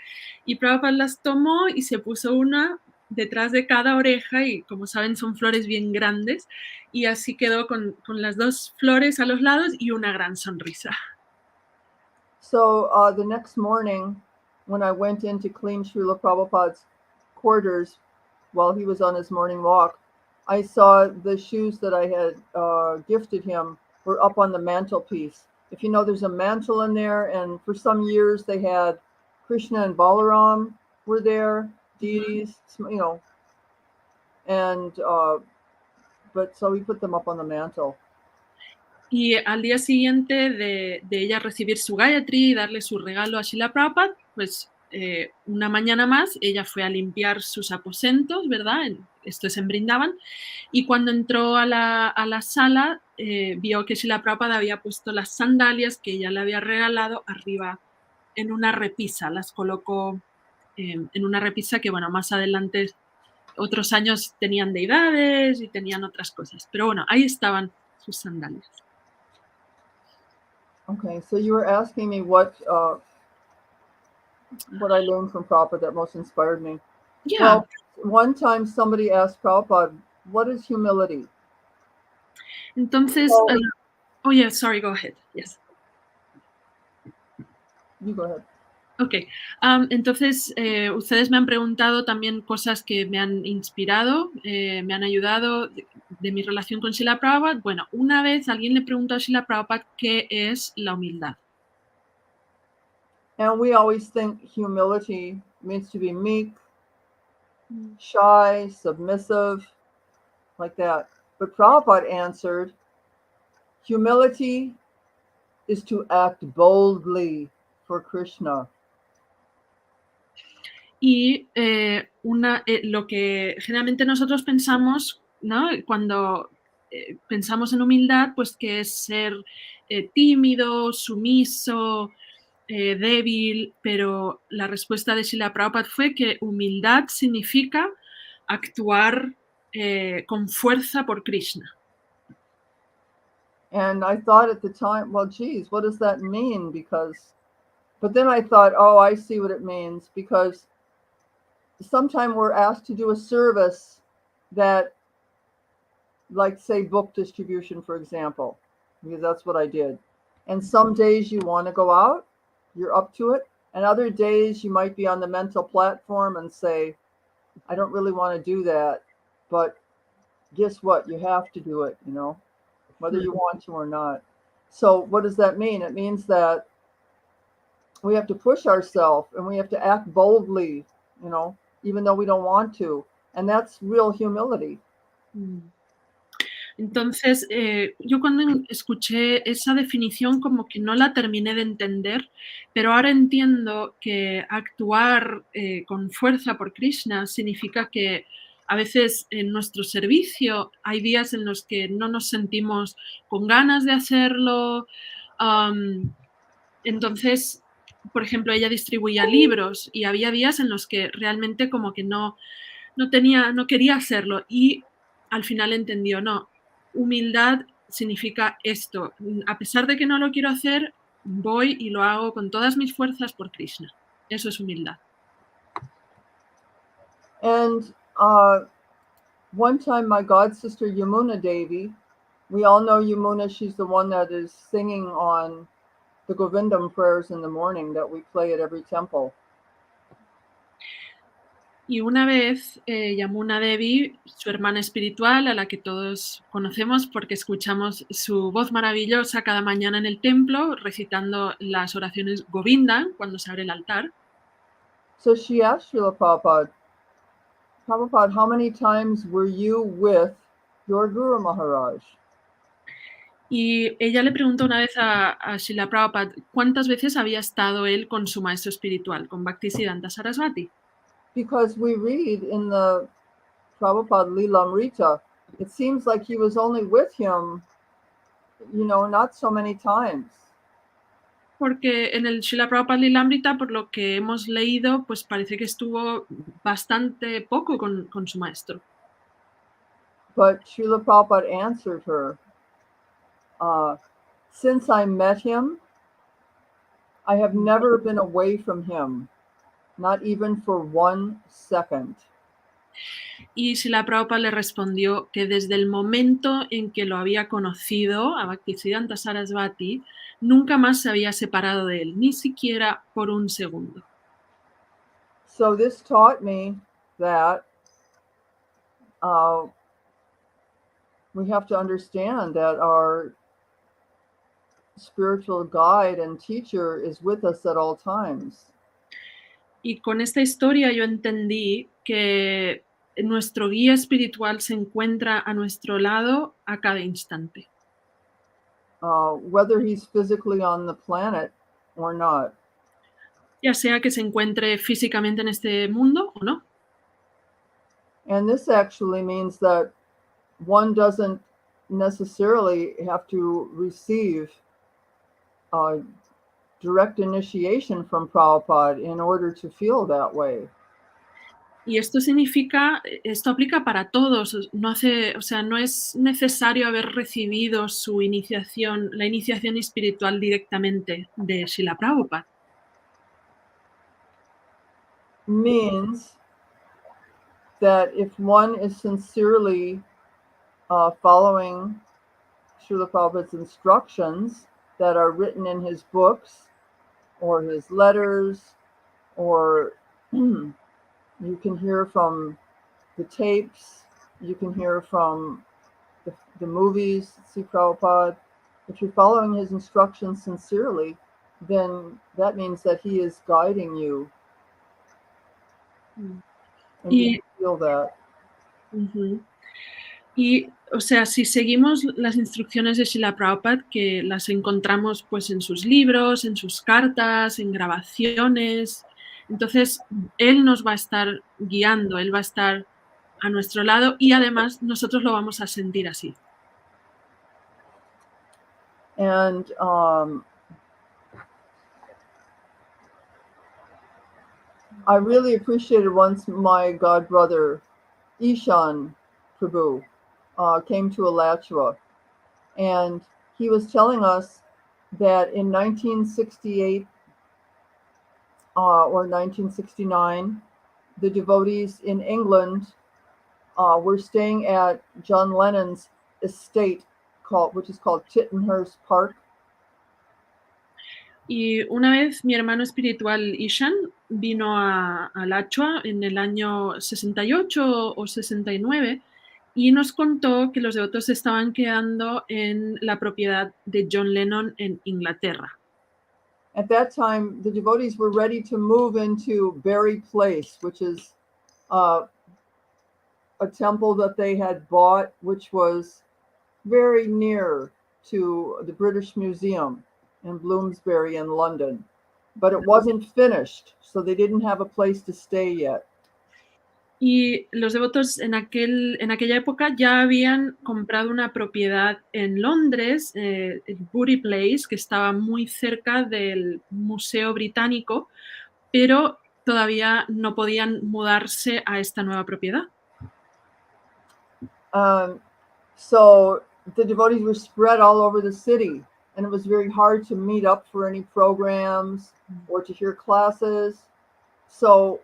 [SPEAKER 2] Y Prabhupada las tomó y se puso una detrás de cada oreja y como saben son flores bien grandes y así quedó con las 2 flores a los lados y una gran sonrisa.
[SPEAKER 3] So the next morning, when I went in to clean Srila Prabhupada's quarters while he was on his morning walk, I saw the shoes that I had gifted him were up on the mantelpiece. If you know, there's a mantle in there, and for some years they had Krishna and Balaram were there, deities, you know, and but so he put them up on the mantle.
[SPEAKER 2] Y al día siguiente de ella recibir su Gayatri y darle su regalo a Srila Prabhupada, pues una mañana más ella fue a limpiar sus aposentos, ¿verdad? Esto es en Brindavan. Y cuando entró a la sala, vio que Srila Prabhupada había puesto las sandalias que ella le había regalado arriba en una repisa. Las colocó en una repisa que, bueno, más adelante, otros años tenían deidades y tenían otras cosas. Pero bueno, ahí estaban sus sandalias.
[SPEAKER 3] Okay, so you were asking me what I learned from Prabhupada that most inspired me.
[SPEAKER 2] Yeah.
[SPEAKER 3] Well, one time somebody asked Prabhupada, what is humility?
[SPEAKER 2] Entonces,
[SPEAKER 3] So,
[SPEAKER 2] oh yeah, sorry, go ahead. Yes.
[SPEAKER 3] you go ahead.
[SPEAKER 2] Ok, entonces ustedes me han preguntado también cosas que me han inspirado, me han ayudado de mi relación con Srila Prabhupada. Bueno, una vez alguien le preguntó a Srila Prabhupada qué es la humildad.
[SPEAKER 3] And we always think humility means to be meek, shy, submissive, like that. But Prabhupada answered, humility is to act boldly for Krishna.
[SPEAKER 2] Y lo que generalmente nosotros pensamos, ¿no? Cuando pensamos en humildad, pues que es ser tímido, sumiso, débil, pero la respuesta de Srila Prabhupada fue que humildad significa actuar con fuerza por Krishna.
[SPEAKER 3] And I thought at the time, well, geez, what does that mean? But then I thought, oh, I see what it means, because sometimes we're asked to do a service that, like, say, book distribution, for example, because that's what I did. And some days you want to go out, you're up to it. And other days you might be on the mental platform and say, I don't really want to do that. But guess what? You have to do it, you know, whether you want to or not. So what does that mean? It means that we have to push ourselves and we have to act boldly, you know, even though we don't want to. And that's real humility.
[SPEAKER 2] Entonces, yo cuando escuché esa definición como que no la terminé de entender, pero ahora entiendo que actuar con fuerza por Krishna significa que a veces en nuestro servicio hay días en los que no nos sentimos con ganas de hacerlo. Entonces, por ejemplo, ella distribuía libros y había días en los que realmente como que no quería hacerlo y al final entendió, no, humildad significa esto. A pesar de que no lo quiero hacer, voy y lo hago con todas mis fuerzas por Krishna. Eso es humildad.
[SPEAKER 3] And one time my god sister Yamuna Devi, we all know Yamuna, she's the one that is singing on the Govindam prayers in the morning that we play at every temple.
[SPEAKER 2] Y una vez Yamuna Devi, su hermana espiritual, a la que todos conocemos porque escuchamos su voz maravillosa cada mañana en el templo, recitando las oraciones Govinda cuando se abre el altar.
[SPEAKER 3] So she asked Srila Prabhupada, Prabhupada, how many times were you with your Guru Maharaj?
[SPEAKER 2] Y ella le preguntó una vez a Srila Prabhupada cuántas veces había estado él con su maestro espiritual, con Bhaktisiddhanta Saraswati.
[SPEAKER 3] Because we read in the Prabhupada Lilamrita, it seems like he was only with him, you know, not so many times.
[SPEAKER 2] porque en el Srila Prabhupada Lilamrita, por lo que hemos leído, pues parece que estuvo bastante poco con su maestro.
[SPEAKER 3] But Srila Prabhupada answered her, since I met him, I have never been away from him, not even for 1 second.
[SPEAKER 2] Y Srila Prabhupada le respondió que desde el momento en que lo había conocido, a Bhaktisiddhanta Sarasvati, nunca más se había separado de él, ni siquiera por un segundo.
[SPEAKER 3] So this taught me that we have to understand that our spiritual guide and teacher is with us at all times.
[SPEAKER 2] Y con esta historia yo entendí que nuestro guía espiritual se encuentra a nuestro lado a cada instante,
[SPEAKER 3] whether he's physically on the planet or not.
[SPEAKER 2] ya sea que se encuentre físicamente en este mundo o no.
[SPEAKER 3] And this actually means that one doesn't necessarily have to receive direct initiation from Prabhupada in order to feel that way.
[SPEAKER 2] Y esto significa, esto aplica para todos, no es necesario haber recibido su iniciación, la iniciación espiritual directamente de Srila Prabhupada.
[SPEAKER 3] Means that if one is sincerely following Srila Prabhupada's instructions that are written in his books or his letters, or you can hear from the tapes, you can hear from the movies, see Prabhupada. If you're following his instructions sincerely, then that means that he is guiding you. And you feel that.
[SPEAKER 2] Uh-huh. Y, o sea, si seguimos las instrucciones de Srila Prabhupada, que las encontramos pues en sus libros, en sus cartas, en grabaciones, entonces él nos va a estar guiando, él va a estar a nuestro lado y además nosotros lo vamos a sentir así.
[SPEAKER 3] And I really appreciated once my god brother Ishan Prabhu came to Alachua, and he was telling us that in 1968 or 1969, the devotees in England were staying at John Lennon's estate, which is called Tittenhurst Park.
[SPEAKER 2] Y una vez mi hermano espiritual Ishan vino a Alachua en el año 68 o 69 y nos contó que los devotos se estaban quedando en la propiedad de John Lennon en Inglaterra.
[SPEAKER 3] At that time, the devotees were ready to move into Berry Place, which is a temple that they had bought, which was very near to the British Museum in Bloomsbury in London. But it wasn't finished, so they didn't have a place to stay yet.
[SPEAKER 2] Y los devotos en aquella época ya habían comprado una propiedad en Londres, el Bury Place, que estaba muy cerca del Museo Británico, pero todavía no podían mudarse a esta nueva propiedad.
[SPEAKER 3] So the devotees were spread all over the city, and it was very hard to meet up for any programs or to hear classes. So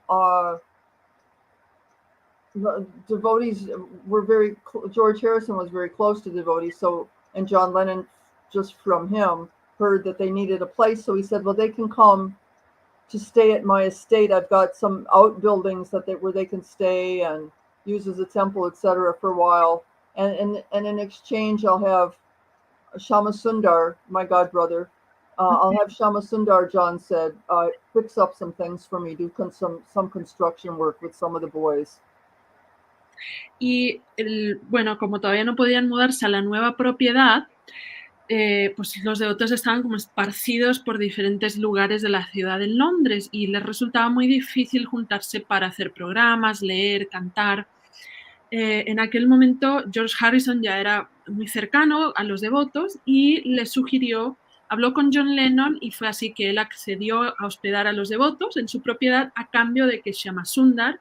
[SPEAKER 3] the devotees were George Harrison was very close to the devotees, and John Lennon, just from him, heard that they needed a place, so he said, well, they can come to stay at my estate. I've got some outbuildings where they can stay and use as a temple, etc., for a while, and in exchange I'll have Shama Sundar, my god brother, I'll have Shama Sundar, John said, fix up some things for me, do some construction work with some of the boys.
[SPEAKER 2] Y bueno, como todavía no podían mudarse a la nueva propiedad, pues los devotos estaban como esparcidos por diferentes lugares de la ciudad de Londres y les resultaba muy difícil juntarse para hacer programas, leer, cantar. En aquel momento George Harrison ya era muy cercano a los devotos y les sugirió Habló con John Lennon y fue así que él accedió a hospedar a los devotos en su propiedad a cambio de que Shyamasundar,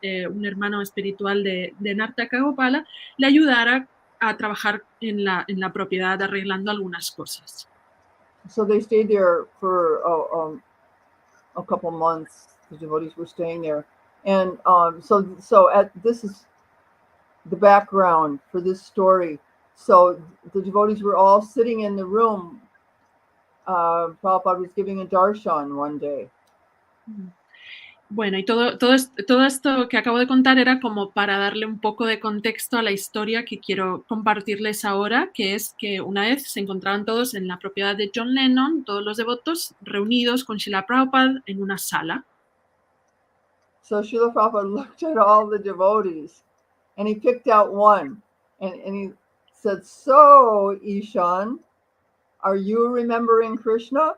[SPEAKER 2] un hermano espiritual de Nartaka Gopala, le ayudara a trabajar en la propiedad arreglando algunas cosas.
[SPEAKER 3] So they stayed there for a couple months. The devotees were staying there, and this is the background for this story. So the devotees were all sitting in the room. Prabhupada was giving a darshan one day.
[SPEAKER 2] Bueno, y todo esto que acabo de contar era como para darle un poco de contexto a la historia que quiero compartirles ahora, que es que una vez se encontraban todos en la propiedad de John Lennon, todos los devotos reunidos con Srila Prabhupada en una sala.
[SPEAKER 3] So Srila Prabhupada looked at all the devotees and he picked out one and he said, "So, Ishan, are you remembering Krishna?"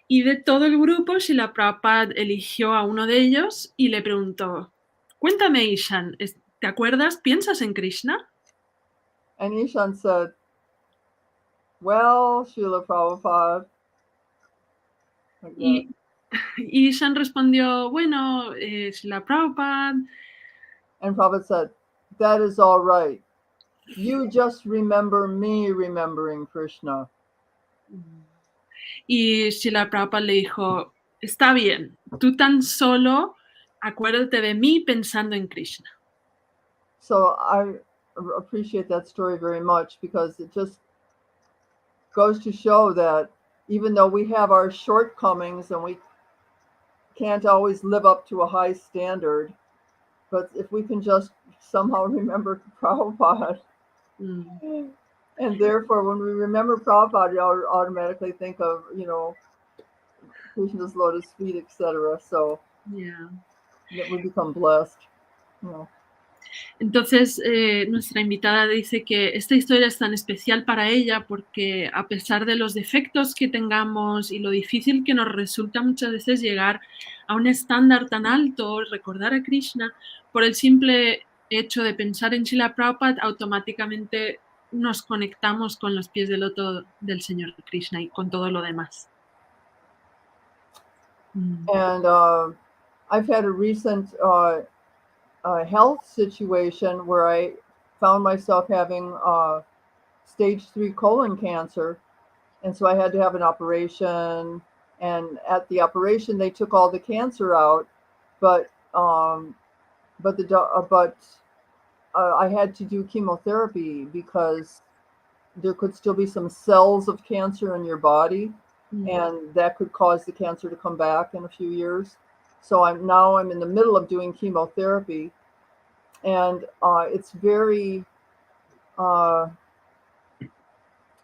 [SPEAKER 2] Y de todo el grupo, Srila Prabhupada eligió a uno de ellos y le preguntó, cuéntame, Ishan, ¿te acuerdas? ¿Piensas en Krishna?
[SPEAKER 3] And Ishan said, "Well, Srila Prabhupada." Like
[SPEAKER 2] Y Ishan respondió, bueno, Srila Prabhupada.
[SPEAKER 3] And Prabhupada said, "That is all right. You just remember me remembering Krishna."
[SPEAKER 2] Y Srila Prabhupada le dijo, está bien, tú tan solo acuérdate de mí pensando en Krishna.
[SPEAKER 3] So I appreciate that story very much because it just goes to show that even though we have our shortcomings and we can't always live up to a high standard, but if we can just somehow remember Prabhupada, and therefore when we remember Prabhupada, you automatically think of, Krishna's lotus feet, etc. So that we become blessed.
[SPEAKER 2] Entonces, nuestra invitada dice que esta historia es tan especial para ella porque a pesar de los defectos que tengamos y lo difícil que nos resulta muchas veces llegar a un estándar tan alto, recordar a Krishna, por el simple hecho de pensar en Srila Prabhupada, automáticamente nos conectamos con los pies del loto del Señor Krishna y con todo lo demás.
[SPEAKER 3] And I've had a recent health situation where I found myself having stage 3 colon cancer, and so I had to have an operation. And at the operation, they took all the cancer out, but I had to do chemotherapy because there could still be some cells of cancer in your body, and that could cause the cancer to come back in a few years. So I'm in the middle of doing chemotherapy, and it's very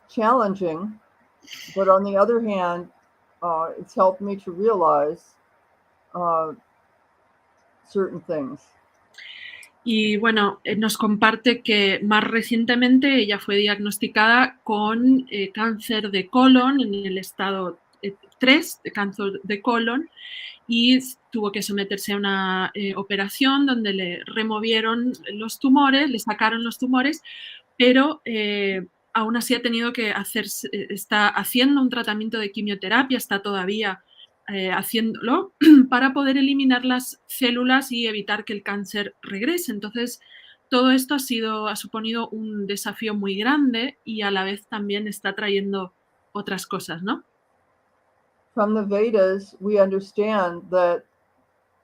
[SPEAKER 3] challenging. But on the other hand, it's helped me to realize certain things.
[SPEAKER 2] Y bueno, nos comparte que más recientemente ella fue diagnosticada con cáncer de colon en el estado 3 de cáncer de colon y tuvo que someterse a una operación donde le removieron los tumores, le sacaron los tumores, pero aún así ha tenido que está haciendo un tratamiento de quimioterapia, está todavía haciéndolo para poder eliminar las células y evitar que el cáncer regrese. Entonces, todo esto ha suponido un desafío muy grande y a la vez también está trayendo otras cosas, ¿no?
[SPEAKER 3] From the Vedas, we understand that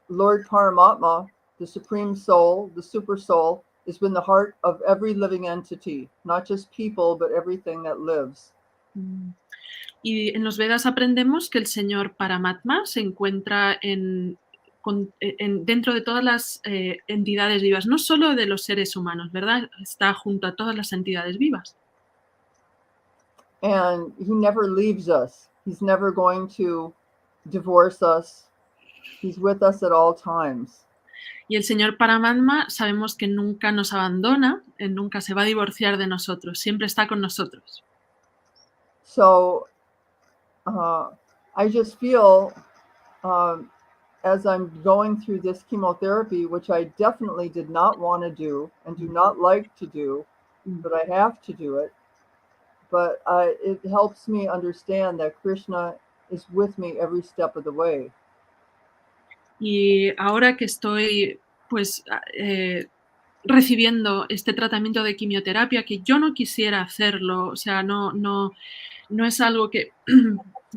[SPEAKER 3] Lord Paramatma, the Supreme Soul, the Super Soul, is in the heart of every living entity, not just people, but everything that lives.
[SPEAKER 2] Y en los Vedas aprendemos que el Señor Paramatma se encuentra dentro de todas las entidades vivas, no solo de los seres humanos, ¿verdad? Está junto a todas las entidades vivas.
[SPEAKER 3] And he never leaves us. He's never going to divorce us. He's with us at all times.
[SPEAKER 2] Y el Señor Paramatma sabemos que nunca nos abandona, nunca se va a divorciar de nosotros, siempre está con nosotros.
[SPEAKER 3] So I just feel as I'm going through this chemotherapy, which I definitely did not want to do and do not like to do, but I have to do it, but it helps me understand that Krishna is with me every step of the way.
[SPEAKER 2] Y ahora que estoy, pues, recibiendo este tratamiento de quimioterapia, que yo no quisiera hacerlo, o sea, no es algo que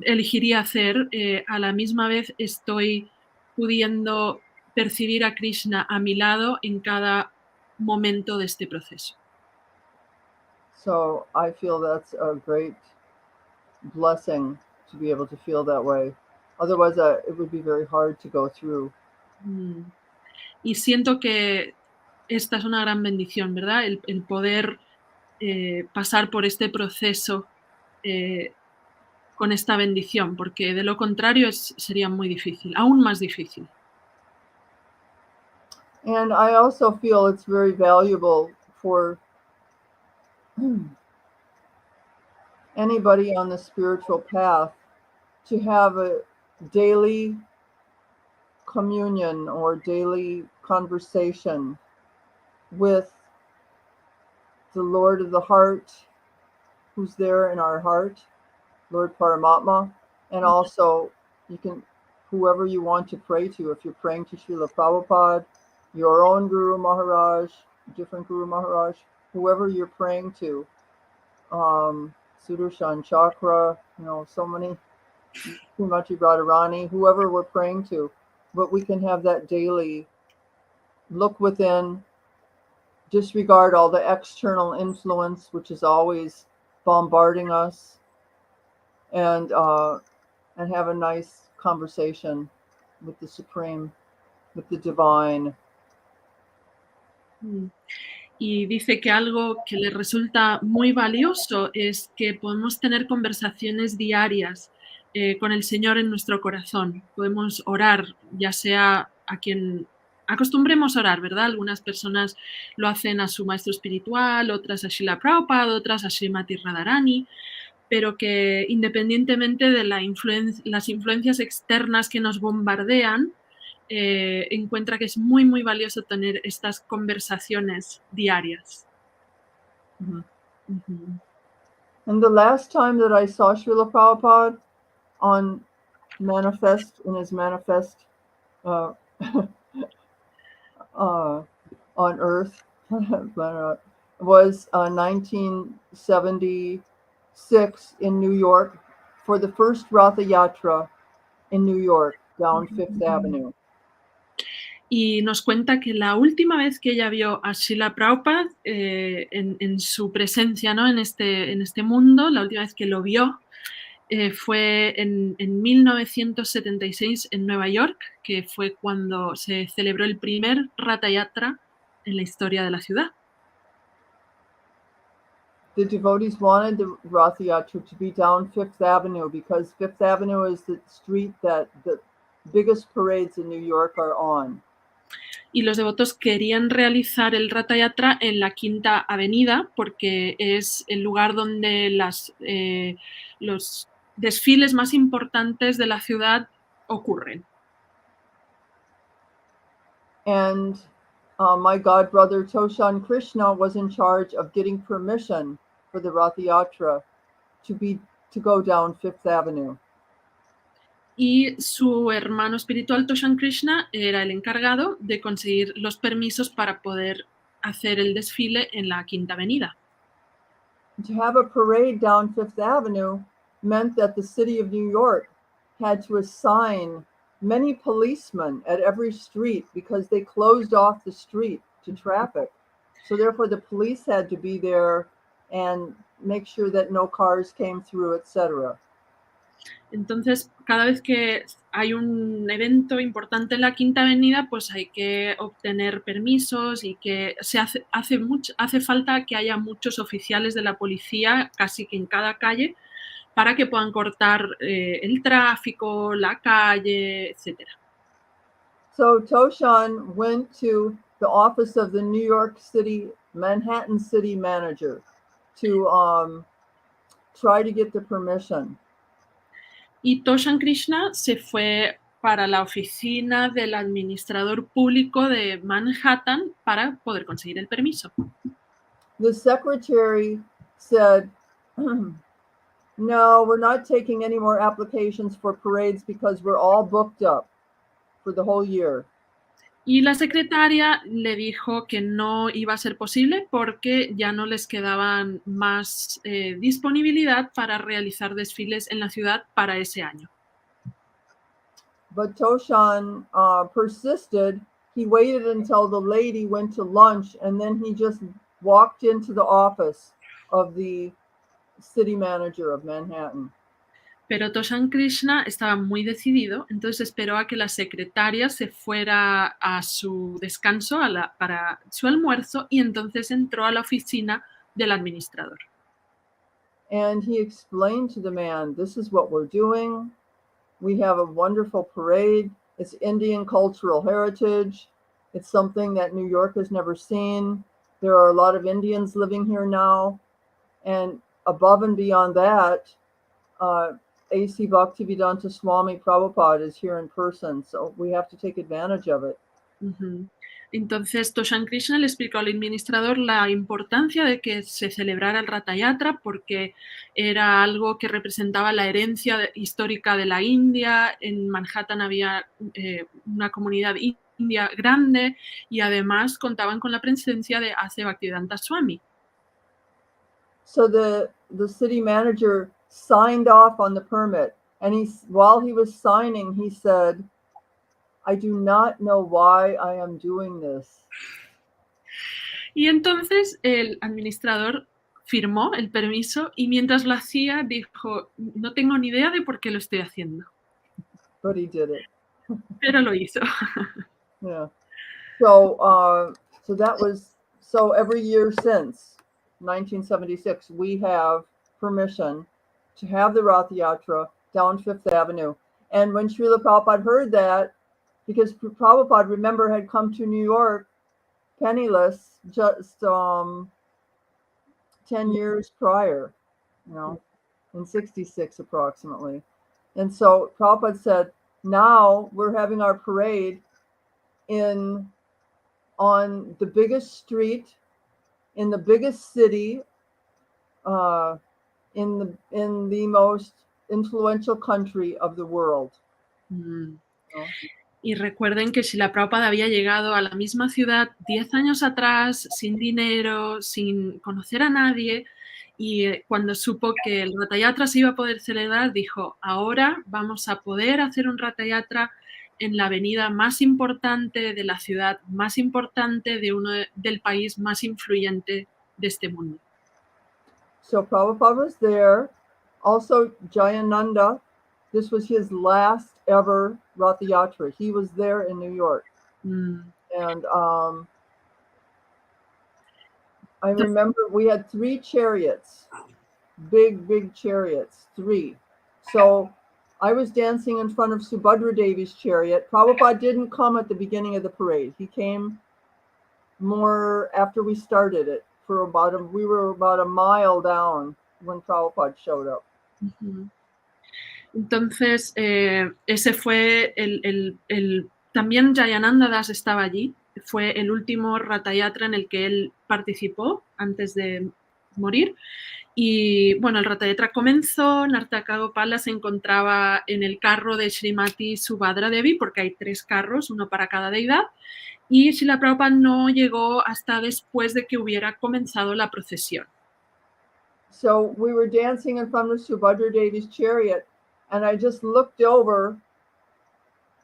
[SPEAKER 2] elegiría hacer, a la misma vez estoy pudiendo percibir a Krishna a mi lado en cada momento de este proceso.
[SPEAKER 3] So I feel that's a great blessing to be able to feel that way. Otherwise, it would be very hard to go through.
[SPEAKER 2] Mm. Y siento que esta es una gran bendición, ¿verdad? El poder pasar por este proceso con esta bendición, porque de lo contrario sería muy difícil, aún más difícil.
[SPEAKER 3] And I also feel it's very valuable for anybody on the spiritual path to have a daily communion or daily conversation with the Lord of the heart, who's there in our heart, Lord Paramatma, and also you can, whoever you want to pray to, if you're praying to Srila Prabhupada, your own Guru Maharaj, different Guru Maharaj, whoever you're praying to, Sudarshan Chakra, so many, Srimati Radharani, whoever we're praying to, but we can have that daily look within, disregard all the external influence, which is always bombarding us, and have a nice conversation with the Supreme, with the Divine.
[SPEAKER 2] Y dice que algo que le resulta muy valioso es que podemos tener conversaciones diarias con el Señor en nuestro corazón. Podemos orar, ya sea a quien acostumbremos orar, ¿verdad? Algunas personas lo hacen a su maestro espiritual, otras a Srila Prabhupada, otras a Srimati Radharani, pero que independientemente de las influencias externas que nos bombardean, encuentra que es muy, muy valioso tener estas conversaciones diarias.
[SPEAKER 3] Mm-hmm.
[SPEAKER 2] Uh-huh.
[SPEAKER 3] And the last time that I saw Srila Prabhupada on manifest, in his manifest on earth, was 1976 in New York for the first Ratha Yatra in New York, down Fifth Avenue.
[SPEAKER 2] Y nos cuenta que la última vez que ella vio a Srila Prabhupada en su presencia, ¿no? en este mundo, la última vez que lo vio fue en 1976 en Nueva York, que fue cuando se celebró el primer Ratha Yatra en la historia de la ciudad.
[SPEAKER 3] The devotees wanted the Ratha Yatra to be down Fifth Avenue because Fifth Avenue is the street that the biggest parades in New York are on.
[SPEAKER 2] Y los devotos querían realizar el Ratha Yatra en la Quinta Avenida porque es el lugar donde los desfiles más importantes de la ciudad ocurren.
[SPEAKER 3] And my godbrother Toshan Krishna was in charge of getting permission for the Ratha Yatra to go down Fifth Avenue.
[SPEAKER 2] Y su hermano espiritual Toshan Krishna era el encargado de conseguir los permisos para poder hacer el desfile en la Quinta Avenida.
[SPEAKER 3] To have a parade down Fifth Avenue meant that the city of New York had to assign many policemen at every street because they closed off the street to traffic. So therefore the police had to be there and make sure that no cars came through, etc.
[SPEAKER 2] Entonces, cada vez que hay un evento importante en la Quinta Avenida, pues hay que obtener permisos y que hace falta que haya muchos oficiales de la policía casi que en cada calle para que puedan cortar el tráfico, la calle, etc.
[SPEAKER 3] So Toshan went to the office of the New York City, Manhattan City manager to try to get the permission.
[SPEAKER 2] Y Toshan Krishna se fue para la oficina del administrador público de Manhattan para poder conseguir el permiso.
[SPEAKER 3] The secretary said, no, we're not taking any more applications for parades because we're all booked up for the whole year.
[SPEAKER 2] Y la secretaria le dijo que no iba a ser posible porque ya no les quedaban más disponibilidad para realizar desfiles en la ciudad para ese año.
[SPEAKER 3] But Toshan persisted. He waited until the lady went to lunch, and then he just walked into the office of the city manager of Manhattan.
[SPEAKER 2] Pero Toshan Krishna estaba muy decidido, entonces esperó a que la secretaria se fuera a su descanso para su almuerzo y entonces entró a la oficina del administrador.
[SPEAKER 3] And he explained to the man, this is what we're doing. We have a wonderful parade. It's Indian cultural heritage. It's something that New York has never seen. There are a lot of Indians living here now. And above and beyond that, A.C. Bhaktivedanta Swami Prabhupada is here in person, so we have to take advantage of it.
[SPEAKER 2] Uh-huh. Entonces Toshan Krishna le explicó al administrador la importancia de que se celebrara el Ratha Yatra porque era algo que representaba la herencia histórica de la India. En Manhattan había una comunidad india grande y además contaban con la presencia de A.C. Bhaktivedanta Swami.
[SPEAKER 3] So the city manager signed off on the permit, and while he was signing, he said, I do not know why I am doing this.
[SPEAKER 2] Y entonces el administrador firmó el permiso y mientras lo hacía dijo, no tengo ni idea de por qué lo estoy haciendo.
[SPEAKER 3] But he did it.
[SPEAKER 2] Pero lo hizo.
[SPEAKER 3] Yeah. So every year since 1976, we have permission to have the Rath Yatra down Fifth Avenue. And when Srila Prabhupada heard that, because Prabhupada, remember, had come to New York penniless just 10 years prior, in 66 approximately. And so Prabhupada said, now we're having our parade on the biggest street, in the biggest city, in the most influential country of the world.
[SPEAKER 2] Mm. Y recuerden que Srila Prabhupada había llegado a la misma ciudad 10 años atrás, sin dinero, sin conocer a nadie, y cuando supo que el Ratha Yatra se iba a poder celebrar, dijo, ahora vamos a poder hacer un Ratha Yatra en la avenida más importante de la ciudad, más importante del país más influyente de este mundo.
[SPEAKER 3] So Prabhupada was there. Also, Jayananda, this was his last ever Ratha Yatra. He was there in New York.
[SPEAKER 2] Mm.
[SPEAKER 3] And I remember we had 3 chariots, big chariots, 3. So I was dancing in front of Subhadra Devi's chariot. Prabhupada didn't come at the beginning of the parade. He came more after we started it. We were about a mile down when Prabhupada showed up.
[SPEAKER 2] Uh-huh. Entonces, ese fue también Jayananda Das estaba allí. Fue el último Ratha Yatra en el que él participó antes de morir. Y bueno, el Ratha Yatra comenzó, Nartaka Gopala se encontraba en el carro de Srimati Subhadra Devi, porque hay 3 carros, uno para cada deidad, y Srila Prabhupada no llegó hasta después de que hubiera comenzado la procesión.
[SPEAKER 3] So we were dancing in front of Subhadra Devi's chariot, and I just looked over,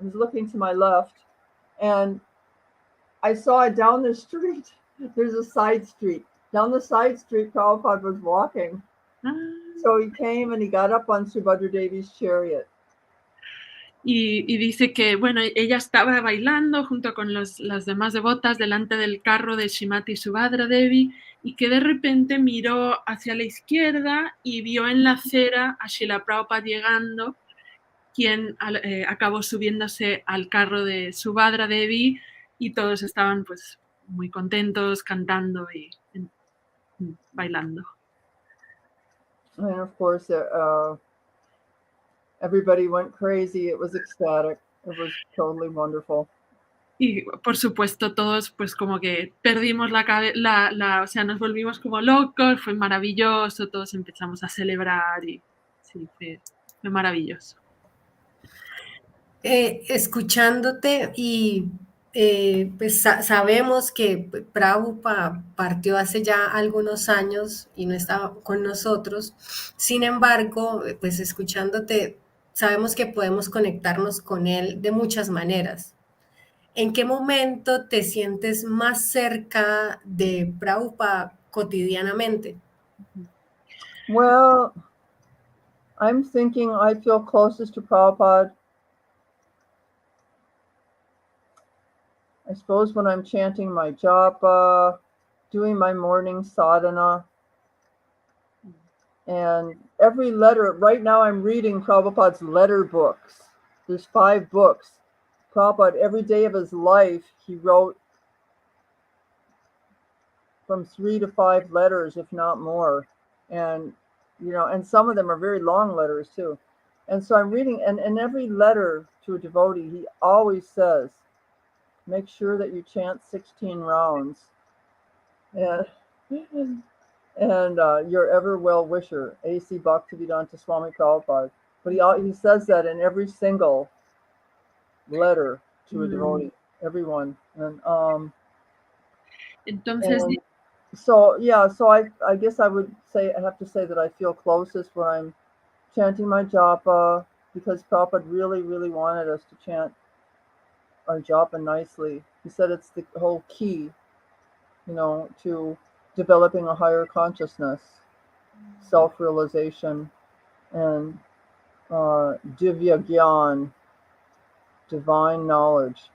[SPEAKER 3] I was looking to my left, and I saw down the street, there's a side street. Down the side street, Prabhupada was walking. So he came and he got up on Subhadra Devi's chariot.
[SPEAKER 2] Y dice que, bueno, ella estaba bailando junto con las demás devotas delante del carro de Srimati Subhadra Devi y que de repente miró hacia la izquierda y vio en la acera a Srila Prabhupada llegando, quien acabó subiéndose al carro de Subhadra Devi y todos estaban pues muy contentos, cantando y bailando.
[SPEAKER 3] And of course, everybody went crazy. It was ecstatic. It was totally wonderful.
[SPEAKER 2] Y por supuesto todos pues como que perdimos o sea, nos volvimos como locos, fue maravilloso, todos empezamos a celebrar y sí, fue maravilloso.
[SPEAKER 1] Escuchándote y pues sabemos que Prabhupada partió hace ya algunos años y no estaba con nosotros. Sin embargo, pues escuchándote, sabemos que podemos conectarnos con él de muchas maneras. ¿En qué momento te sientes más cerca de Prabhupada cotidianamente?
[SPEAKER 3] Well, I'm thinking I feel closest to Prabhupada, I suppose, when I'm chanting my japa, doing my morning sadhana, and every letter. Right now I'm reading Prabhupada's letter books. There's 5 books. Prabhupada, every day of his life, he wrote from 3 to 5 letters, if not more. And, and some of them are very long letters too. And so I'm reading, and in every letter to a devotee, he always says, make sure that you chant 16 rounds. And your ever well-wisher, A.C. Bhaktivedanta Swami Prabhupada. But he says that in every single letter to a devotee, everyone. And
[SPEAKER 2] Entonces,
[SPEAKER 3] so I guess I have to say that I feel closest when I'm chanting my japa, because Prabhupada really, really wanted us to chant our japa nicely. He said it's the whole key, to developing a higher consciousness, self-realization, and divya gyan, divine knowledge,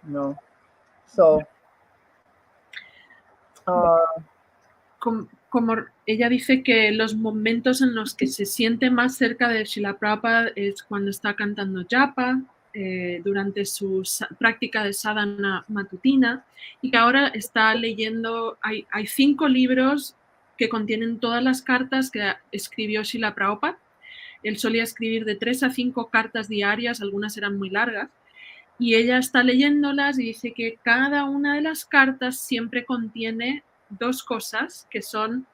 [SPEAKER 3] So,
[SPEAKER 2] como ella dice que los momentos en los que se siente más cerca de Srila Prabhupada es cuando está cantando japa, durante su práctica de sadhana matutina, y que ahora está leyendo, hay 5 libros que contienen todas las cartas que escribió Srila Prabhupada. Él solía escribir de 3 a 5 cartas diarias, algunas eran muy largas, y ella está leyéndolas y dice que cada una de las cartas siempre contiene 2 cosas, que son: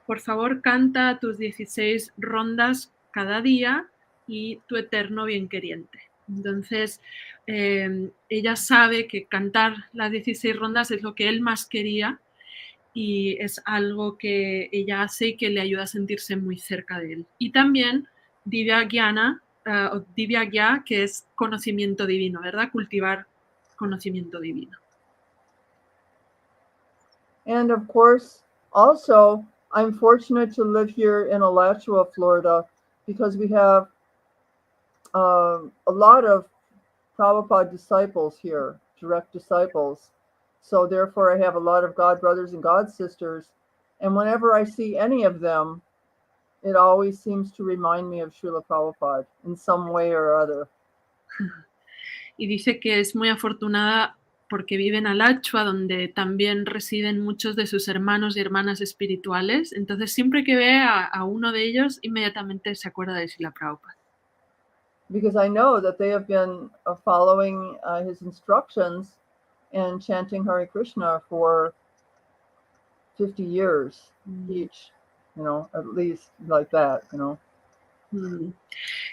[SPEAKER 2] por favor, canta tus 16 rondas cada día y tu eterno bienqueriente. Entonces, ella sabe que cantar las 16 rondas es lo que él más quería y es algo que ella hace y que le ayuda a sentirse muy cerca de él. Y también Divya Gyana, o Divya Gya, que es conocimiento divino, ¿verdad? Cultivar conocimiento divino.
[SPEAKER 3] And of course, also, I'm fortunate to live here in Alachua, Florida, because we have a lot of Prabhupada disciples here, direct disciples. So therefore, I have a lot of God brothers and God sisters. And whenever I see any of them, it always seems to remind me of Srila Prabhupada in some way or other.
[SPEAKER 2] Y dice que es muy afortunada porque vive en Alachua, donde también residen muchos de sus hermanos y hermanas espirituales. Entonces, siempre que ve a uno de ellos, inmediatamente se acuerda de Srila Prabhupada.
[SPEAKER 3] Because I know that they have been following his instructions and chanting Hare Krishna for 50 years each, at least like that,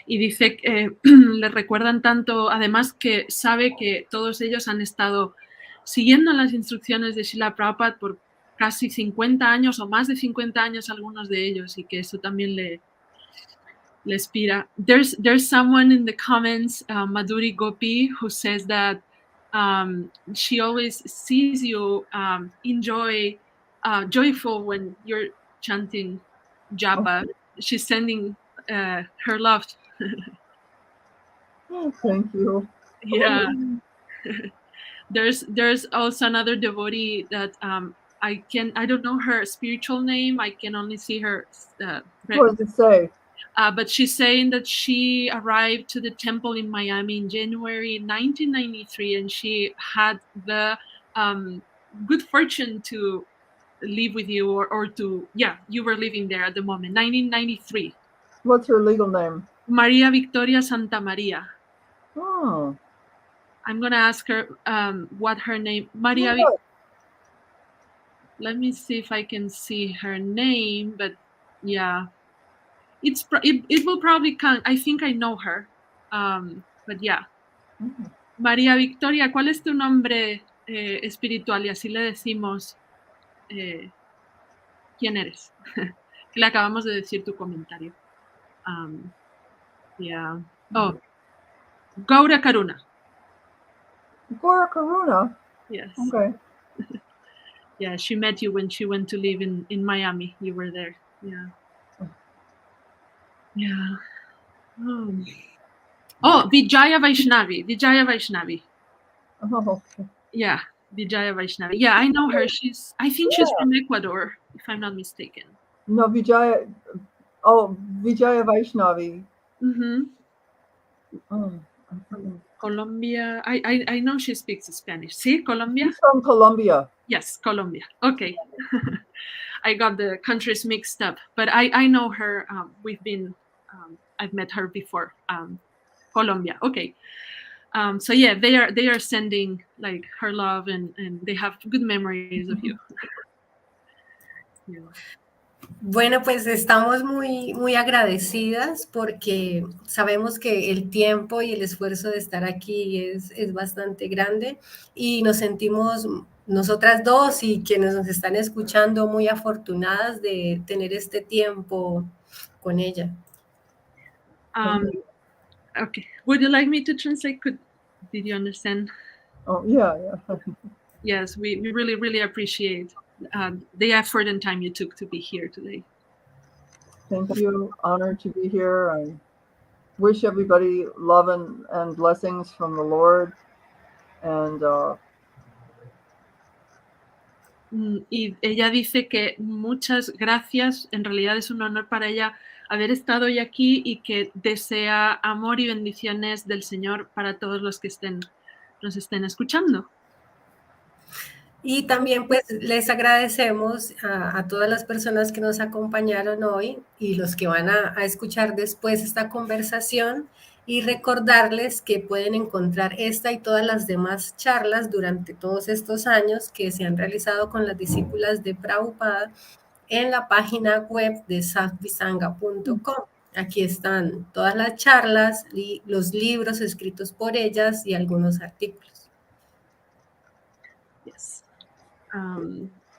[SPEAKER 2] Y dice que le recuerdan tanto, además que sabe que todos ellos han estado siguiendo las instrucciones de Srila Prabhupada por casi 50 años o más de 50 años algunos de ellos, y que eso también le inspira. There's someone in the comments, Madhuri Gopi, who says that she always sees you joyful when you're chanting japa. She's sending her love.
[SPEAKER 3] Thank you.
[SPEAKER 2] Yeah. There's also another devotee that I don't know her spiritual name. I can only see her.
[SPEAKER 3] What does it say?
[SPEAKER 2] But she's saying that she arrived to the temple in Miami in January 1993, and she had the good fortune to live with you, or to, you were living there at the moment, 1993.
[SPEAKER 3] What's her legal name?
[SPEAKER 2] Maria Victoria Santa Maria.
[SPEAKER 3] Oh.
[SPEAKER 2] I'm going to ask her what her name, Maria.
[SPEAKER 3] Yeah.
[SPEAKER 2] Let me see if I can see her name, but yeah, it will probably come. I think I know her, but yeah.
[SPEAKER 3] Mhm.
[SPEAKER 2] María Victoria, ¿cuál es tu nombre espiritual? Y así le decimos quién eres. Le acabamos de decir tu comentario. Yeah. Oh, Gaura Karuna.
[SPEAKER 3] Gora Karuna.
[SPEAKER 2] Yes.
[SPEAKER 3] Okay.
[SPEAKER 2] Yeah, she met you when she went to live in Miami. You were there. Yeah. Yeah. Oh, Vijaya Vaishnavi. Vijaya Vaishnavi.
[SPEAKER 3] Oh, okay.
[SPEAKER 2] Yeah, Vijaya Vaishnavi. Yeah, I know her. I think she's from Ecuador, if I'm not mistaken.
[SPEAKER 3] No, Vijaya. Oh, Vijaya Vaishnavi.
[SPEAKER 2] Mm-hmm.
[SPEAKER 3] Oh, I'm thinking-
[SPEAKER 2] Colombia. I know she speaks Spanish. See, Colombia?
[SPEAKER 3] She's from Colombia.
[SPEAKER 2] Yes, Colombia. Okay. I got the countries mixed up, but I know her. I've met her before. Colombia. Okay. So yeah, they are sending like her love and they have good memories of you. Yeah.
[SPEAKER 1] Bueno, pues estamos muy agradecidas porque sabemos que el tiempo y el esfuerzo de estar aquí es bastante grande y nos sentimos nosotras dos y quienes nos están escuchando muy afortunadas de tener este tiempo con ella.
[SPEAKER 2] Okay. Would you like me to translate? Did you understand?
[SPEAKER 3] Oh, yeah.
[SPEAKER 2] Yes, we really, really appreciate the effort and time you took to be here today.
[SPEAKER 3] Thank you. Honored to be here. I wish everybody love and blessings from the Lord. And
[SPEAKER 2] Y ella dice que muchas gracias, en realidad es un honor para ella haber estado hoy aquí y que desea amor y bendiciones del Señor para todos los que nos estén escuchando.
[SPEAKER 1] Y también pues les agradecemos a todas las personas que nos acompañaron hoy y los que van a escuchar después esta conversación y recordarles que pueden encontrar esta y todas las demás charlas durante todos estos años que se han realizado con las discípulas de Prabhupada en la página web de sadvisanga.com. Aquí están todas las charlas, los libros escritos por ellas y algunos artículos.
[SPEAKER 2] Yes.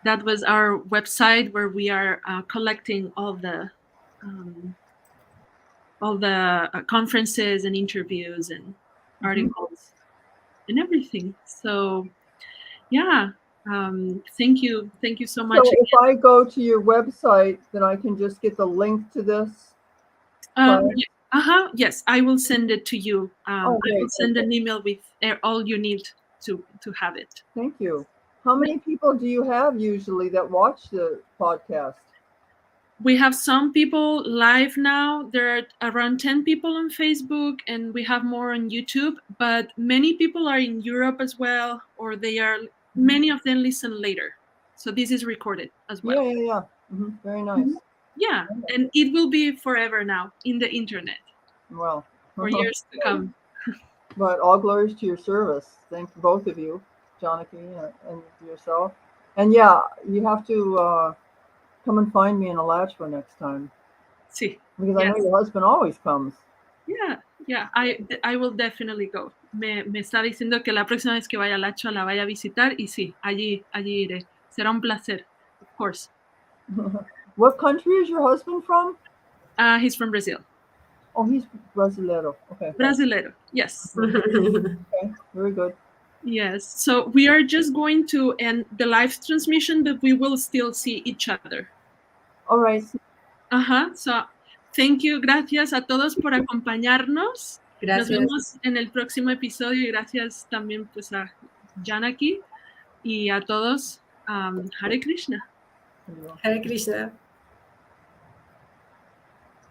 [SPEAKER 2] That was our website where we are collecting all the conferences and interviews and articles and everything. So yeah, thank you so much.
[SPEAKER 3] so if I go to your website, then I can just get the link to this.
[SPEAKER 2] Yes, I will send it to you. I will send an email with all you need to have it.
[SPEAKER 3] Thank you. How many people do you have usually that watch the podcast?
[SPEAKER 2] We have some people live now. There are around 10 people on Facebook, and we have more on YouTube, but many people are in Europe as well, or many of them listen later. So this is recorded as well.
[SPEAKER 3] Yeah. Mm-hmm. Very nice.
[SPEAKER 2] Yeah, and it will be forever now in the internet.
[SPEAKER 3] Well,
[SPEAKER 2] for years to come.
[SPEAKER 3] But all glories to your service. Thank both of you, Janaki and yourself. And yeah, you have to come and find me in Alachua next time.
[SPEAKER 2] Sí.
[SPEAKER 3] Because I know your husband always comes.
[SPEAKER 2] Yeah, I will definitely go. Me está diciendo que la próxima vez que vaya a Alachua la vaya a visitar y sí, allí iré. Será un placer, of course.
[SPEAKER 3] What country is your husband from?
[SPEAKER 2] He's from Brazil.
[SPEAKER 3] Oh, he's Brasileiro. Okay.
[SPEAKER 2] Brasileiro, yes.
[SPEAKER 3] Okay, very good.
[SPEAKER 2] Yes, so we are just going to end the live transmission, but we will still see each other.
[SPEAKER 3] All right.
[SPEAKER 2] So thank you, gracias a todos por acompañarnos.
[SPEAKER 1] Gracias.
[SPEAKER 2] Nos vemos en el próximo episodio y gracias también pues a Janaki y a todos. Hare Krishna.
[SPEAKER 1] Hare Krishna.